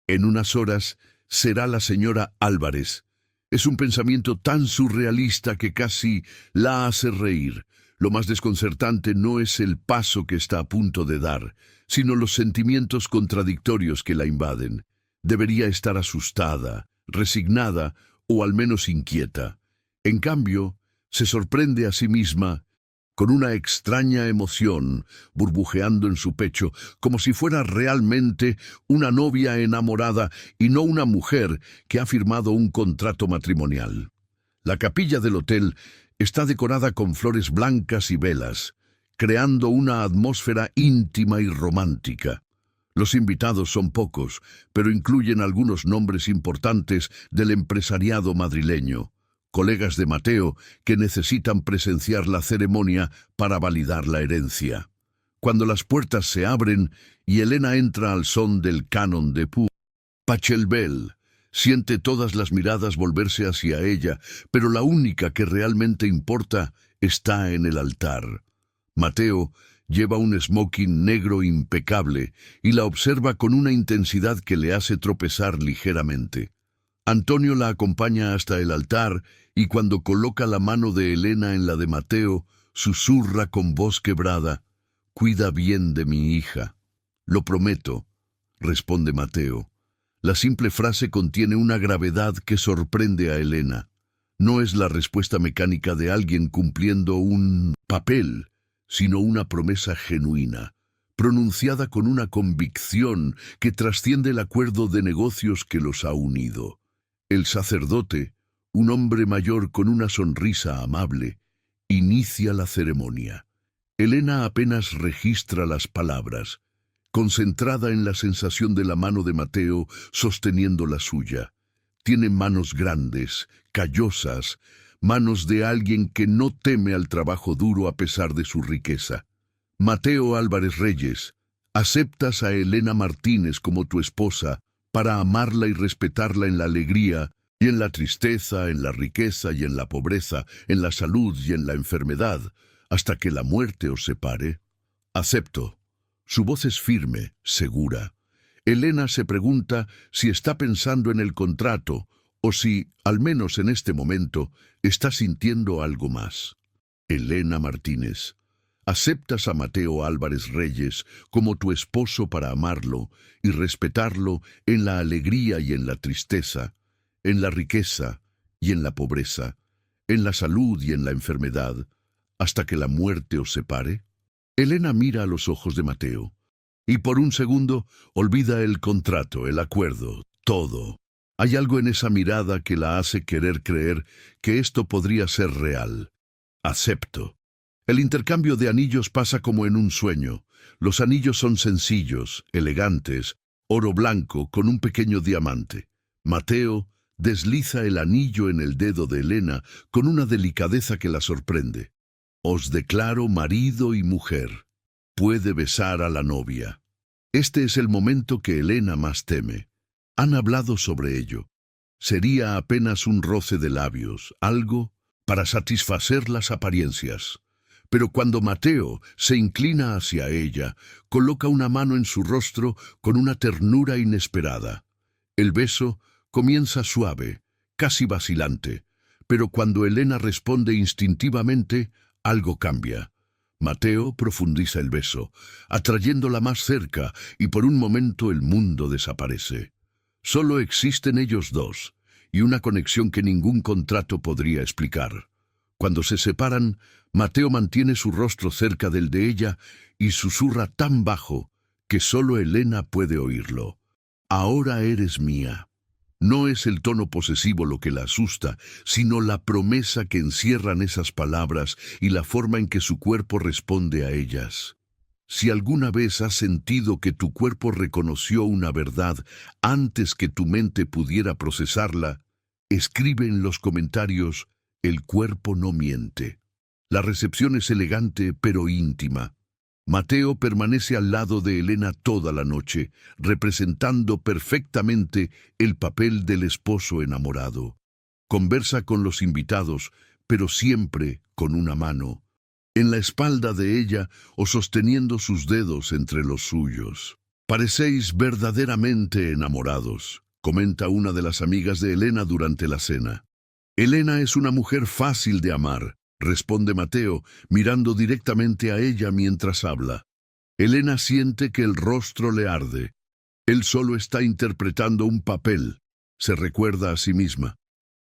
En unas horas será la señora Álvarez. Es un pensamiento tan surrealista que casi la hace reír. Lo más desconcertante no es el paso que está a punto de dar, sino los sentimientos contradictorios que la invaden. Debería estar asustada, resignada o al menos inquieta. En cambio, se sorprende a sí misma con una extraña emoción burbujeando en su pecho, como si fuera realmente una novia enamorada y no una mujer que ha firmado un contrato matrimonial. La capilla del hotel está decorada con flores blancas y velas, creando una atmósfera íntima y romántica. Los invitados son pocos, pero incluyen algunos nombres importantes del empresariado madrileño, colegas de Mateo que necesitan presenciar la ceremonia para validar la herencia. Cuando las puertas se abren y Elena entra al son del canon de Pachelbel, siente todas las miradas volverse hacia ella, pero la única que realmente importa está en el altar. Mateo lleva un smoking negro impecable y la observa con una intensidad que le hace tropezar ligeramente. Antonio la acompaña hasta el altar y cuando coloca la mano de Elena en la de Mateo, susurra con voz quebrada: «Cuida bien de mi hija». «Lo prometo», responde Mateo. La simple frase contiene una gravedad que sorprende a Elena. No es la respuesta mecánica de alguien cumpliendo un papel, sino una promesa genuina, pronunciada con una convicción que trasciende el acuerdo de negocios que los ha unido. El sacerdote, un hombre mayor con una sonrisa amable, inicia la ceremonia. Elena apenas registra las palabras, concentrada en la sensación de la mano de Mateo sosteniendo la suya. Tiene manos grandes, callosas, manos de alguien que no teme al trabajo duro a pesar de su riqueza. Mateo Álvarez Reyes, aceptas a Elena Martínez como tu esposa para amarla y respetarla en la alegría y en la tristeza, en la riqueza y en la pobreza, en la salud y en la enfermedad, hasta que la muerte os separe. Acepto. Su voz es firme, segura. Elena se pregunta si está pensando en el contrato o si, al menos en este momento, está sintiendo algo más. Elena Martínez, aceptas a Mateo Álvarez Reyes como tu esposo para amarlo y respetarlo en la alegría y en la tristeza, en la riqueza y en la pobreza, en la salud y en la enfermedad, hasta que la muerte os separe. Elena mira a los ojos de Mateo y por un segundo olvida el contrato, el acuerdo, todo. Hay algo en esa mirada que la hace querer creer que esto podría ser real. Acepto. El intercambio de anillos pasa como en un sueño. Los anillos son sencillos, elegantes, oro blanco con un pequeño diamante. Mateo desliza el anillo en el dedo de Elena con una delicadeza que la sorprende. Os declaro marido y mujer. Puede besar a la novia. Este es el momento que Elena más teme. Han hablado sobre ello. Sería apenas un roce de labios, algo para satisfacer las apariencias. Pero cuando Mateo se inclina hacia ella, coloca una mano en su rostro con una ternura inesperada. El beso comienza suave, casi vacilante, pero cuando Elena responde instintivamente, algo cambia. Mateo profundiza el beso, atrayéndola más cerca, y por un momento el mundo desaparece. Solo existen ellos dos, y una conexión que ningún contrato podría explicar. Cuando se separan, Mateo mantiene su rostro cerca del de ella y susurra tan bajo que solo Elena puede oírlo. Ahora eres mía. No es el tono posesivo lo que la asusta, sino la promesa que encierran esas palabras y la forma en que su cuerpo responde a ellas. Si alguna vez has sentido que tu cuerpo reconoció una verdad antes que tu mente pudiera procesarla, escribe en los comentarios: el cuerpo no miente. La recepción es elegante pero íntima. Mateo permanece al lado de Elena toda la noche, representando perfectamente el papel del esposo enamorado. Conversa con los invitados, pero siempre con una mano en la espalda de ella o sosteniendo sus dedos entre los suyos. Parecéis verdaderamente enamorados, comenta una de las amigas de Elena durante la cena. Elena es una mujer fácil de amar, responde Mateo, mirando directamente a ella mientras habla. Elena siente que el rostro le arde. Él solo está interpretando un papel, se recuerda a sí misma.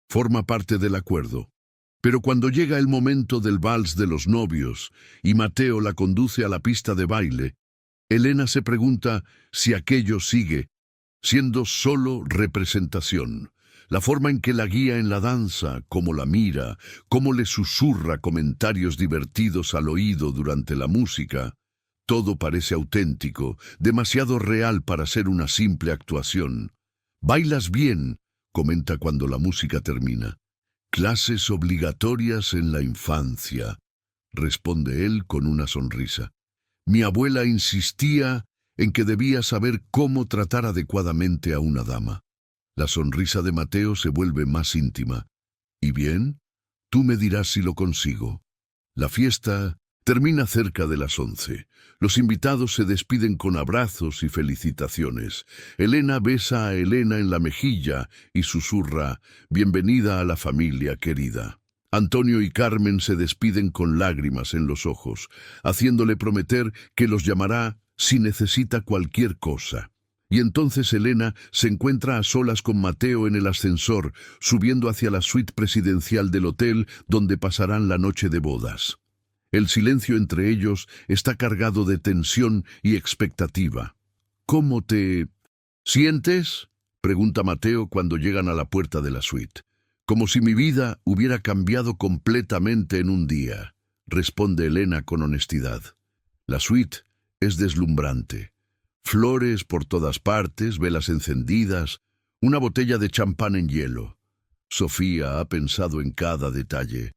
Forma parte del acuerdo. Pero cuando llega el momento del vals de los novios y Mateo la conduce a la pista de baile, Elena se pregunta si aquello sigue siendo solo representación. La forma en que la guía en la danza, cómo la mira, cómo le susurra comentarios divertidos al oído durante la música, todo parece auténtico, demasiado real para ser una simple actuación. «Bailas bien», comenta cuando la música termina. «Clases obligatorias en la infancia», responde él con una sonrisa. «Mi abuela insistía en que debía saber cómo tratar adecuadamente a una dama». La sonrisa de Mateo se vuelve más íntima. «¿Y bien? Tú me dirás si lo consigo». La fiesta termina cerca de las 11. Los invitados se despiden con abrazos y felicitaciones. Elena besa a Elena en la mejilla y susurra: «Bienvenida a la familia, querida». Antonio y Carmen se despiden con lágrimas en los ojos, haciéndole prometer que los llamará si necesita cualquier cosa. Y entonces Elena se encuentra a solas con Mateo en el ascensor, subiendo hacia la suite presidencial del hotel donde pasarán la noche de bodas. El silencio entre ellos está cargado de tensión y expectativa. «¿Cómo te sientes?», pregunta Mateo cuando llegan a la puerta de la suite. «Como si mi vida hubiera cambiado completamente en un día», responde Elena con honestidad. La suite es deslumbrante. Flores por todas partes, velas encendidas, una botella de champán en hielo. Sofía ha pensado en cada detalle.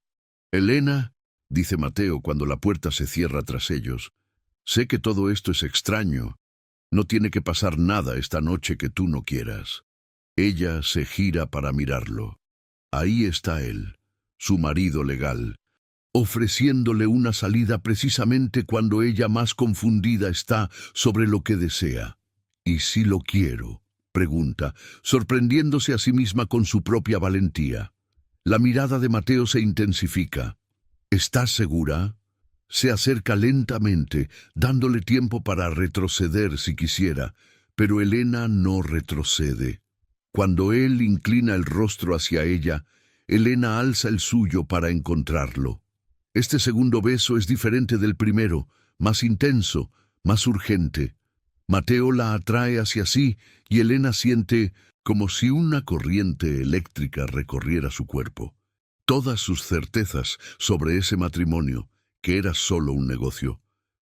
«Elena», dice Mateo cuando la puerta se cierra tras ellos, «sé que todo esto es extraño. No tiene que pasar nada esta noche que tú no quieras». Ella se gira para mirarlo. Ahí está él, su marido legal, ofreciéndole una salida precisamente cuando ella más confundida está sobre lo que desea. «¿Y si lo quiero?», pregunta, sorprendiéndose a sí misma con su propia valentía. La mirada de Mateo se intensifica. «¿Estás segura?». Se acerca lentamente, dándole tiempo para retroceder si quisiera, pero Elena no retrocede. Cuando él inclina el rostro hacia ella, Elena alza el suyo para encontrarlo. Este segundo beso es diferente del primero, más intenso, más urgente. Mateo la atrae hacia sí y Elena siente como si una corriente eléctrica recorriera su cuerpo. Todas sus certezas sobre ese matrimonio, que era solo un negocio,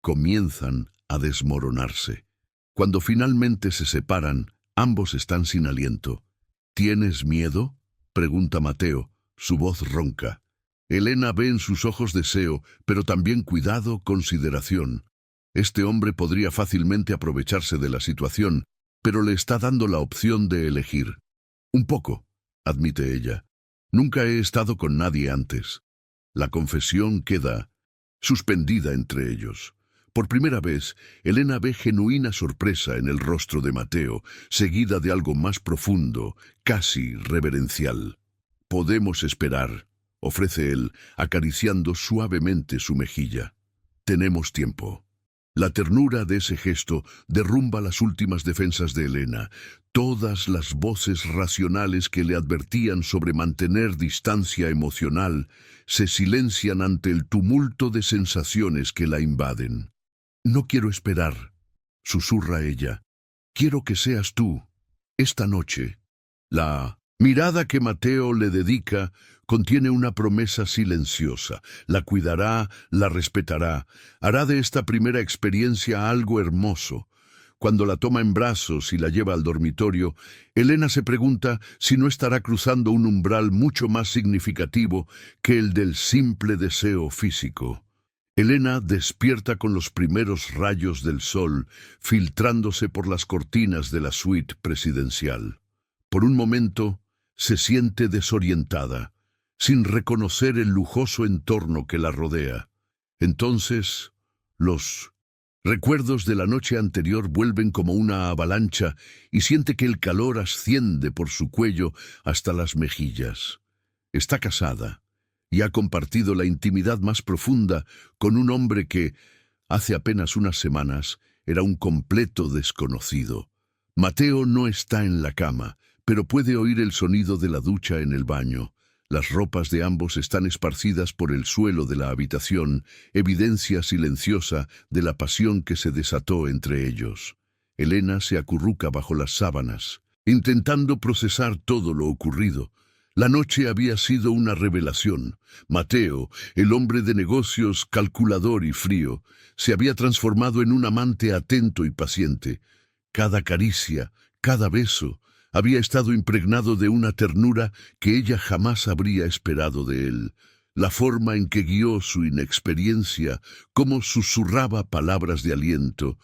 comienzan a desmoronarse. Cuando finalmente se separan, ambos están sin aliento. «¿Tienes miedo?», pregunta Mateo, su voz ronca. Elena ve en sus ojos deseo, pero también cuidado, consideración. Este hombre podría fácilmente aprovecharse de la situación, pero le está dando la opción de elegir. «Un poco», admite ella. Nunca he estado con nadie antes. La confesión queda suspendida entre ellos. Por primera vez, Elena ve genuina sorpresa en el rostro de Mateo, seguida de algo más profundo, casi reverencial. «Podemos esperar», ofrece él, acariciando suavemente su mejilla. «Tenemos tiempo». La ternura de ese gesto derrumba las últimas defensas de Elena. Todas las voces racionales que le advertían sobre mantener distancia emocional se silencian ante el tumulto de sensaciones que la invaden. «No quiero esperar», susurra ella. «Quiero que seas tú, esta noche». La mirada que Mateo le dedica contiene una promesa silenciosa. La cuidará, la respetará, hará de esta primera experiencia algo hermoso. Cuando la toma en brazos y la lleva al dormitorio, Elena se pregunta si no estará cruzando un umbral mucho más significativo que el del simple deseo físico. Elena despierta con los primeros rayos del sol filtrándose por las cortinas de la suite presidencial. Por un momento se siente desorientada, sin reconocer el lujoso entorno que la rodea. Entonces, los recuerdos de la noche anterior vuelven como una avalancha y siente que el calor asciende por su cuello hasta las mejillas. Está casada y ha compartido la intimidad más profunda con un hombre que, hace apenas unas semanas, era un completo desconocido. Mateo no está en la cama, pero puede oír el sonido de la ducha en el baño. Las ropas de ambos están esparcidas por el suelo de la habitación, evidencia silenciosa de la pasión que se desató entre ellos. Elena se acurruca bajo las sábanas, intentando procesar todo lo ocurrido. La noche había sido una revelación. Mateo, el hombre de negocios, calculador y frío, se había transformado en un amante atento y paciente. Cada caricia, cada beso, había estado impregnado de una ternura que ella jamás habría esperado de él. La forma en que guió su inexperiencia, cómo susurraba palabras de aliento,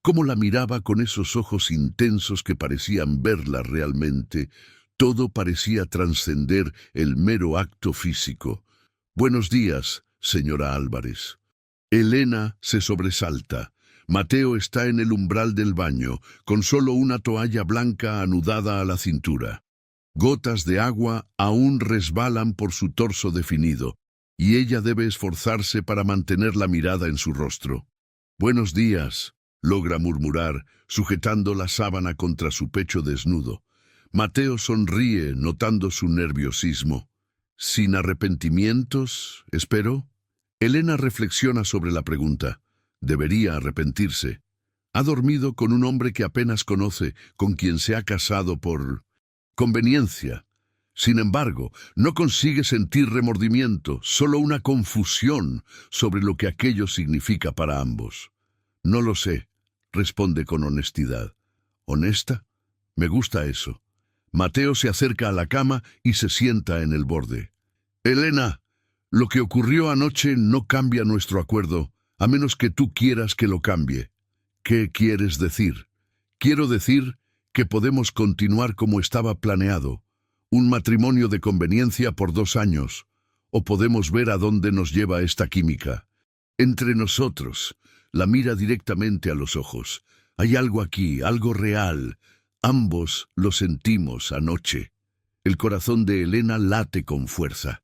cómo la miraba con esos ojos intensos que parecían verla realmente. Todo parecía trascender el mero acto físico. «Buenos días, señora Álvarez». Elena se sobresalta. Mateo está en el umbral del baño, con solo una toalla blanca anudada a la cintura. Gotas de agua aún resbalan por su torso definido, y ella debe esforzarse para mantener la mirada en su rostro. «Buenos días», logra murmurar, sujetando la sábana contra su pecho desnudo. Mateo sonríe, notando su nerviosismo. «¿Sin arrepentimientos, espero?» Elena reflexiona sobre la pregunta. Debería arrepentirse. Ha dormido con un hombre que apenas conoce, con quien se ha casado por conveniencia. Sin embargo, no consigue sentir remordimiento, solo una confusión sobre lo que aquello significa para ambos. «No lo sé», responde con honestidad. «¿Honesta? Me gusta eso». Mateo se acerca a la cama y se sienta en el borde. «Elena, lo que ocurrió anoche no cambia nuestro acuerdo, a menos que tú quieras que lo cambie». «¿Qué quieres decir?» «Quiero decir que podemos continuar como estaba planeado, un matrimonio de conveniencia por 2 años, o podemos ver a dónde nos lleva esta química. Entre nosotros», la mira directamente a los ojos. «Hay algo aquí, algo real. Ambos lo sentimos anoche». El corazón de Elena late con fuerza.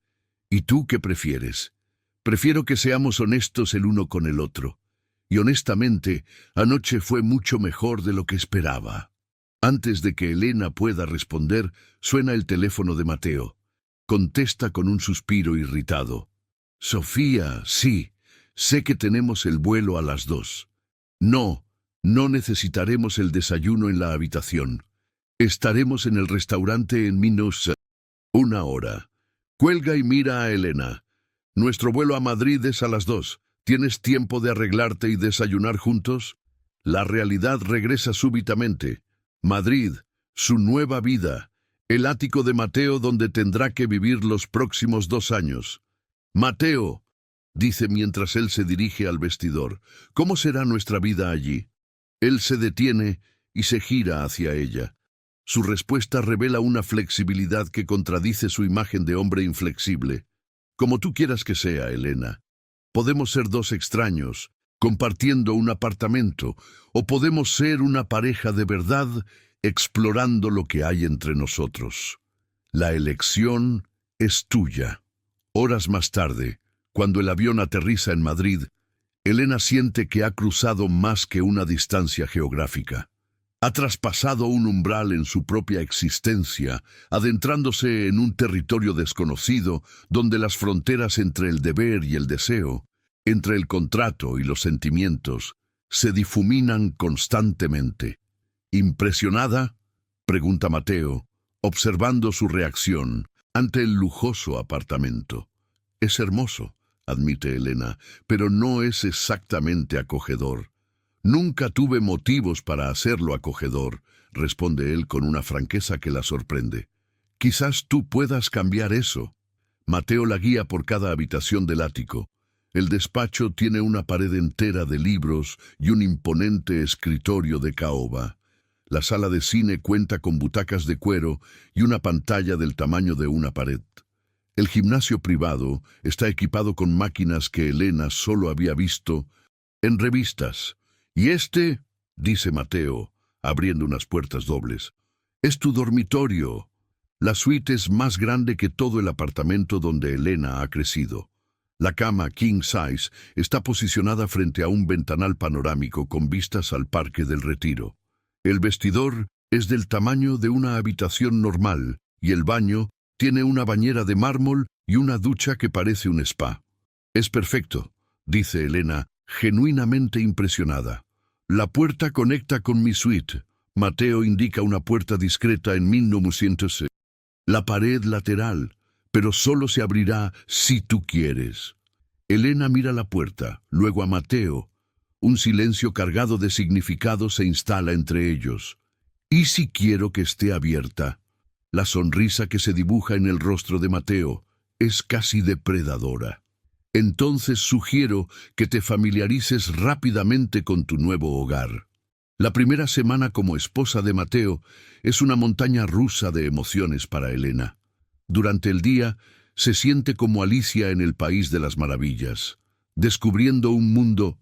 «¿Y tú qué prefieres?» «Prefiero que seamos honestos el uno con el otro. Y honestamente, anoche fue mucho mejor de lo que esperaba». Antes de que Elena pueda responder, suena el teléfono de Mateo. Contesta con un suspiro irritado. «Sofía, sí, sé que tenemos el vuelo a las 2. No necesitaremos el desayuno en la habitación. Estaremos en el restaurante en menos 1 hora». Cuelga y mira a Elena. «Nuestro vuelo a Madrid es a las 2. ¿Tienes tiempo de arreglarte y desayunar juntos?» La realidad regresa súbitamente. Madrid, su nueva vida, el ático de Mateo donde tendrá que vivir los próximos 2 años. «Mateo», dice mientras él se dirige al vestidor, «¿cómo será nuestra vida allí?» Él se detiene y se gira hacia ella. Su respuesta revela una flexibilidad que contradice su imagen de hombre inflexible. Como tú quieras que sea, Elena. Podemos ser dos extraños, compartiendo un apartamento, o podemos ser una pareja de verdad, explorando lo que hay entre nosotros. La elección es tuya. Horas más tarde, cuando el avión aterriza en Madrid, Elena siente que ha cruzado más que una distancia geográfica. Ha traspasado un umbral en su propia existencia, adentrándose en un territorio desconocido donde las fronteras entre el deber y el deseo, entre el contrato y los sentimientos, se difuminan constantemente. ¿Impresionada?, pregunta Mateo, observando su reacción ante el lujoso apartamento. Es hermoso, admite Elena, pero no es exactamente acogedor. Nunca tuve motivos para hacerlo acogedor, responde él con una franqueza que la sorprende. Quizás tú puedas cambiar eso. Mateo la guía por cada habitación del ático. El despacho tiene una pared entera de libros y un imponente escritorio de caoba. La sala de cine cuenta con butacas de cuero y una pantalla del tamaño de una pared. El gimnasio privado está equipado con máquinas que Elena solo había visto en revistas. Y dice Mateo, abriendo unas puertas dobles, es tu dormitorio. La suite es más grande que todo el apartamento donde Elena ha crecido. La cama king size está posicionada frente a un ventanal panorámico con vistas al Parque del Retiro. El vestidor es del tamaño de una habitación normal y el baño tiene una bañera de mármol y una ducha que parece un spa. Es perfecto, dice Elena, genuinamente impresionada. La puerta conecta con mi suite. Mateo indica una puerta discreta en 1900. La pared lateral, pero solo se abrirá si tú quieres. Elena mira la puerta, luego a Mateo. Un silencio cargado de significado se instala entre ellos. ¿Y si quiero que esté abierta? La sonrisa que se dibuja en el rostro de Mateo es casi depredadora. Entonces sugiero que te familiarices rápidamente con tu nuevo hogar. La primera semana como esposa de Mateo es una montaña rusa de emociones para Elena. Durante el día se siente como Alicia en el País de las Maravillas, descubriendo un mundo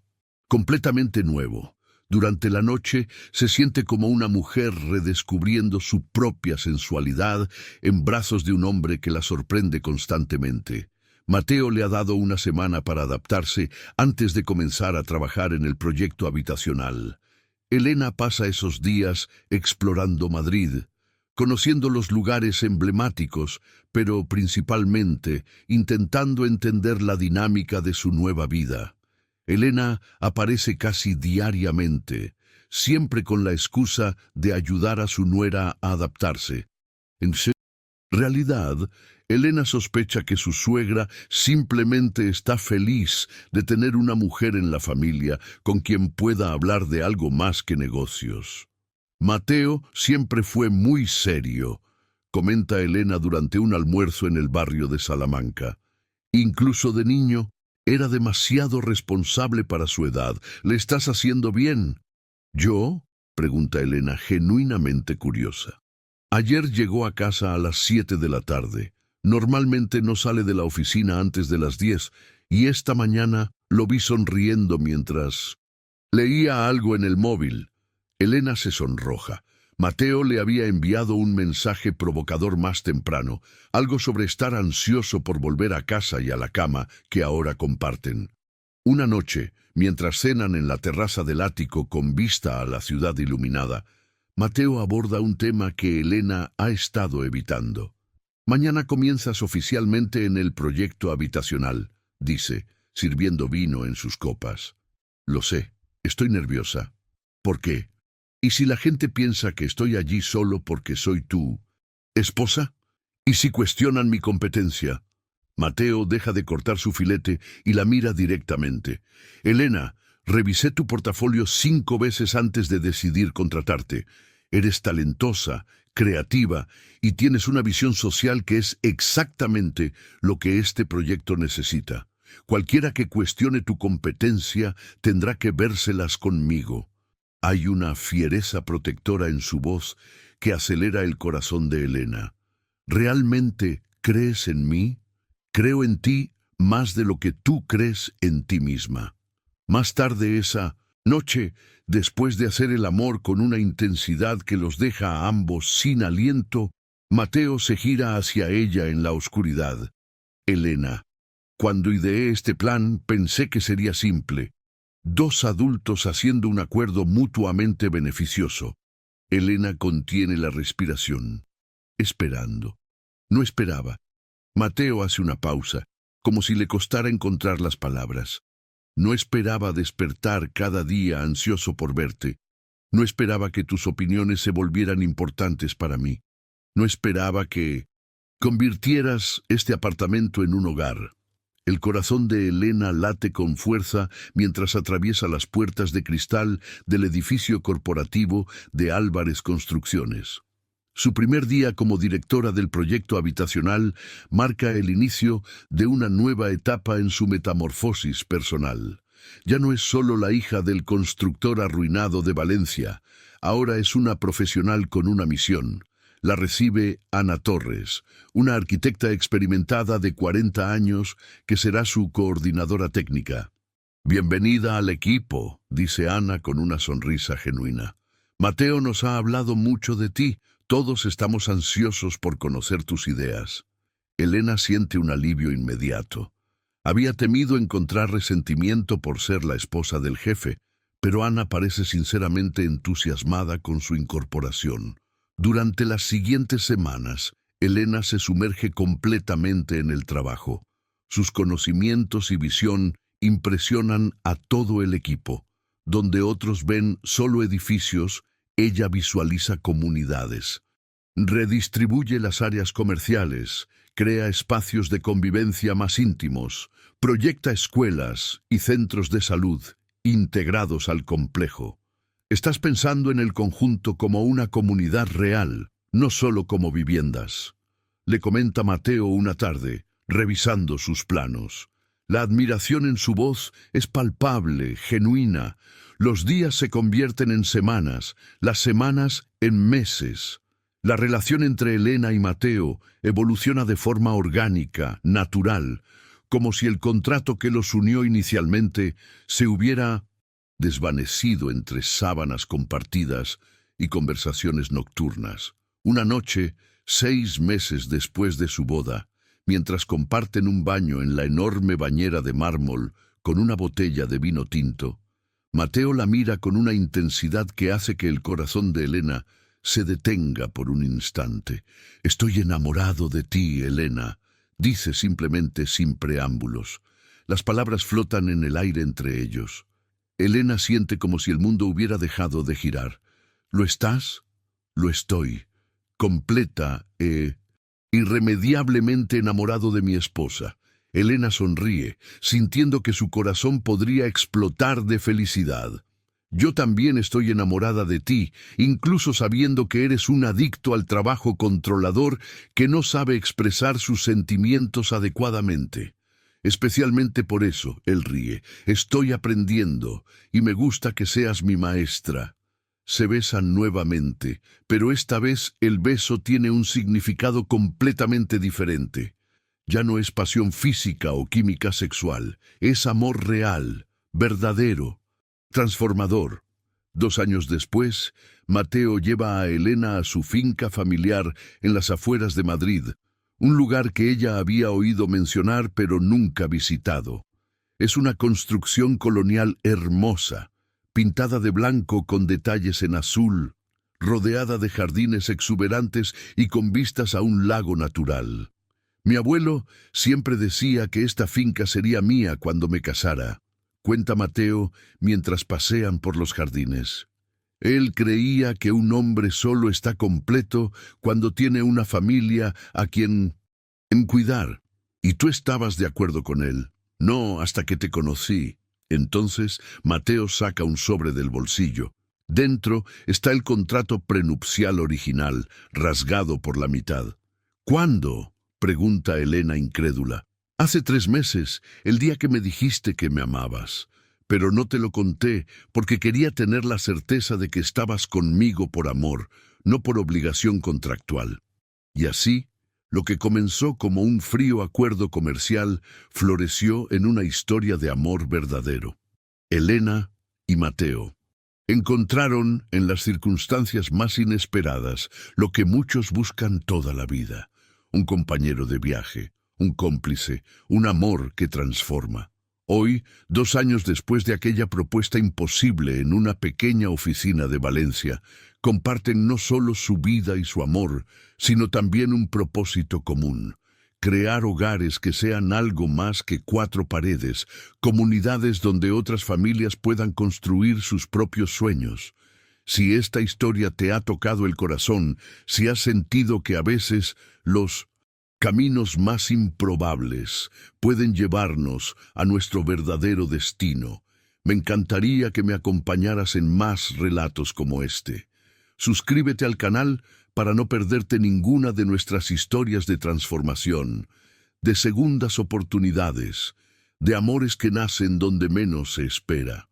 completamente nuevo. Durante la noche se siente como una mujer redescubriendo su propia sensualidad en brazos de un hombre que la sorprende constantemente. Mateo le ha dado una semana para adaptarse antes de comenzar a trabajar en el proyecto habitacional. Elena pasa esos días explorando Madrid, conociendo los lugares emblemáticos, pero principalmente intentando entender la dinámica de su nueva vida. Elena aparece casi diariamente, siempre con la excusa de ayudar a su nuera a adaptarse. En realidad, Elena sospecha que su suegra simplemente está feliz de tener una mujer en la familia con quien pueda hablar de algo más que negocios. Mateo siempre fue muy serio, comenta Elena durante un almuerzo en el barrio de Salamanca. Incluso de niño, era demasiado responsable para su edad. ¿Le estás haciendo bien? ¿Yo?, pregunta Elena, genuinamente curiosa. Ayer llegó a casa a las 7 de la tarde. Normalmente no sale de la oficina antes de las 10, y esta mañana lo vi sonriendo mientras leía algo en el móvil. Elena se sonroja. Mateo le había enviado un mensaje provocador más temprano, algo sobre estar ansioso por volver a casa y a la cama que ahora comparten. Una noche, mientras cenan en la terraza del ático con vista a la ciudad iluminada, Mateo aborda un tema que Elena ha estado evitando. Mañana comienzas oficialmente en el proyecto habitacional, dice, sirviendo vino en sus copas. Lo sé, estoy nerviosa. ¿Por qué? ¿Y si la gente piensa que estoy allí solo porque soy tu esposa? ¿Y si cuestionan mi competencia? Mateo deja de cortar su filete y la mira directamente. Elena, revisé tu portafolio 5 veces antes de decidir contratarte. Eres talentosa, creativa y tienes una visión social que es exactamente lo que este proyecto necesita. Cualquiera que cuestione tu competencia tendrá que vérselas conmigo. Hay una fiereza protectora en su voz que acelera el corazón de Elena. ¿Realmente crees en mí? Creo en ti más de lo que tú crees en ti misma. Más tarde esa noche, después de hacer el amor con una intensidad que los deja a ambos sin aliento, Mateo se gira hacia ella en la oscuridad. Elena, cuando ideé este plan pensé que sería simple. Dos adultos haciendo un acuerdo mutuamente beneficioso. Elena contiene la respiración, esperando. No esperaba. Mateo hace una pausa, como si le costara encontrar las palabras. No esperaba despertar cada día ansioso por verte. No esperaba que tus opiniones se volvieran importantes para mí. No esperaba que convirtieras este apartamento en un hogar. El corazón de Elena late con fuerza mientras atraviesa las puertas de cristal del edificio corporativo de Álvarez Construcciones. Su primer día como directora del proyecto habitacional marca el inicio de una nueva etapa en su metamorfosis personal. Ya no es solo la hija del constructor arruinado de Valencia, ahora es una profesional con una misión. La recibe Ana Torres, una arquitecta experimentada de 40 años que será su coordinadora técnica. «Bienvenida al equipo», dice Ana con una sonrisa genuina. «Mateo nos ha hablado mucho de ti. Todos estamos ansiosos por conocer tus ideas». Elena siente un alivio inmediato. Había temido encontrar resentimiento por ser la esposa del jefe, pero Ana parece sinceramente entusiasmada con su incorporación. Durante las siguientes semanas, Elena se sumerge completamente en el trabajo. Sus conocimientos y visión impresionan a todo el equipo. Donde otros ven solo edificios, ella visualiza comunidades. Redistribuye las áreas comerciales, crea espacios de convivencia más íntimos, proyecta escuelas y centros de salud integrados al complejo. Estás pensando en el conjunto como una comunidad real, no solo como viviendas. Le comenta Mateo una tarde, revisando sus planos. La admiración en su voz es palpable, genuina. Los días se convierten en semanas, las semanas en meses. La relación entre Elena y Mateo evoluciona de forma orgánica, natural, como si el contrato que los unió inicialmente se hubiera desvanecido entre sábanas compartidas y conversaciones nocturnas. Una noche, 6 meses después de su boda, mientras comparten un baño en la enorme bañera de mármol con una botella de vino tinto, Mateo la mira con una intensidad que hace que el corazón de Elena se detenga por un instante. «Estoy enamorado de ti, Elena», dice simplemente sin preámbulos. Las palabras flotan en el aire entre ellos. Elena siente como si el mundo hubiera dejado de girar. «¿Lo estás?» «Lo estoy. Completa irremediablemente enamorado de mi esposa». Elena sonríe, sintiendo que su corazón podría explotar de felicidad. «Yo también estoy enamorada de ti, incluso sabiendo que eres un adicto al trabajo controlador que no sabe expresar sus sentimientos adecuadamente». «Especialmente por eso», él ríe, «estoy aprendiendo, y me gusta que seas mi maestra». Se besan nuevamente, pero esta vez el beso tiene un significado completamente diferente. Ya no es pasión física o química sexual, es amor real, verdadero, transformador. 2 años después, Mateo lleva a Elena a su finca familiar en las afueras de Madrid, un lugar que ella había oído mencionar pero nunca visitado. Es una construcción colonial hermosa, pintada de blanco con detalles en azul, rodeada de jardines exuberantes y con vistas a un lago natural. «Mi abuelo siempre decía que esta finca sería mía cuando me casara», cuenta Mateo mientras pasean por los jardines. Él creía que un hombre solo está completo cuando tiene una familia a quien cuidar. Y tú estabas de acuerdo con él. No, hasta que te conocí. Entonces Mateo saca un sobre del bolsillo. Dentro está el contrato prenupcial original, rasgado por la mitad. «¿Cuándo?», pregunta Elena incrédula. «Hace 3 meses, el día que me dijiste que me amabas. Pero no te lo conté porque quería tener la certeza de que estabas conmigo por amor, no por obligación contractual. Y así, lo que comenzó como un frío acuerdo comercial floreció en una historia de amor verdadero. Elena y Mateo encontraron en las circunstancias más inesperadas lo que muchos buscan toda la vida: un compañero de viaje, un cómplice, un amor que transforma. Hoy, 2 años después de aquella propuesta imposible en una pequeña oficina de Valencia, comparten no solo su vida y su amor, sino también un propósito común: crear hogares que sean algo más que 4 paredes, comunidades donde otras familias puedan construir sus propios sueños. Si esta historia te ha tocado el corazón, si has sentido que a veces los caminos más improbables pueden llevarnos a nuestro verdadero destino, me encantaría que me acompañaras en más relatos como este. Suscríbete al canal para no perderte ninguna de nuestras historias de transformación, de segundas oportunidades, de amores que nacen donde menos se espera.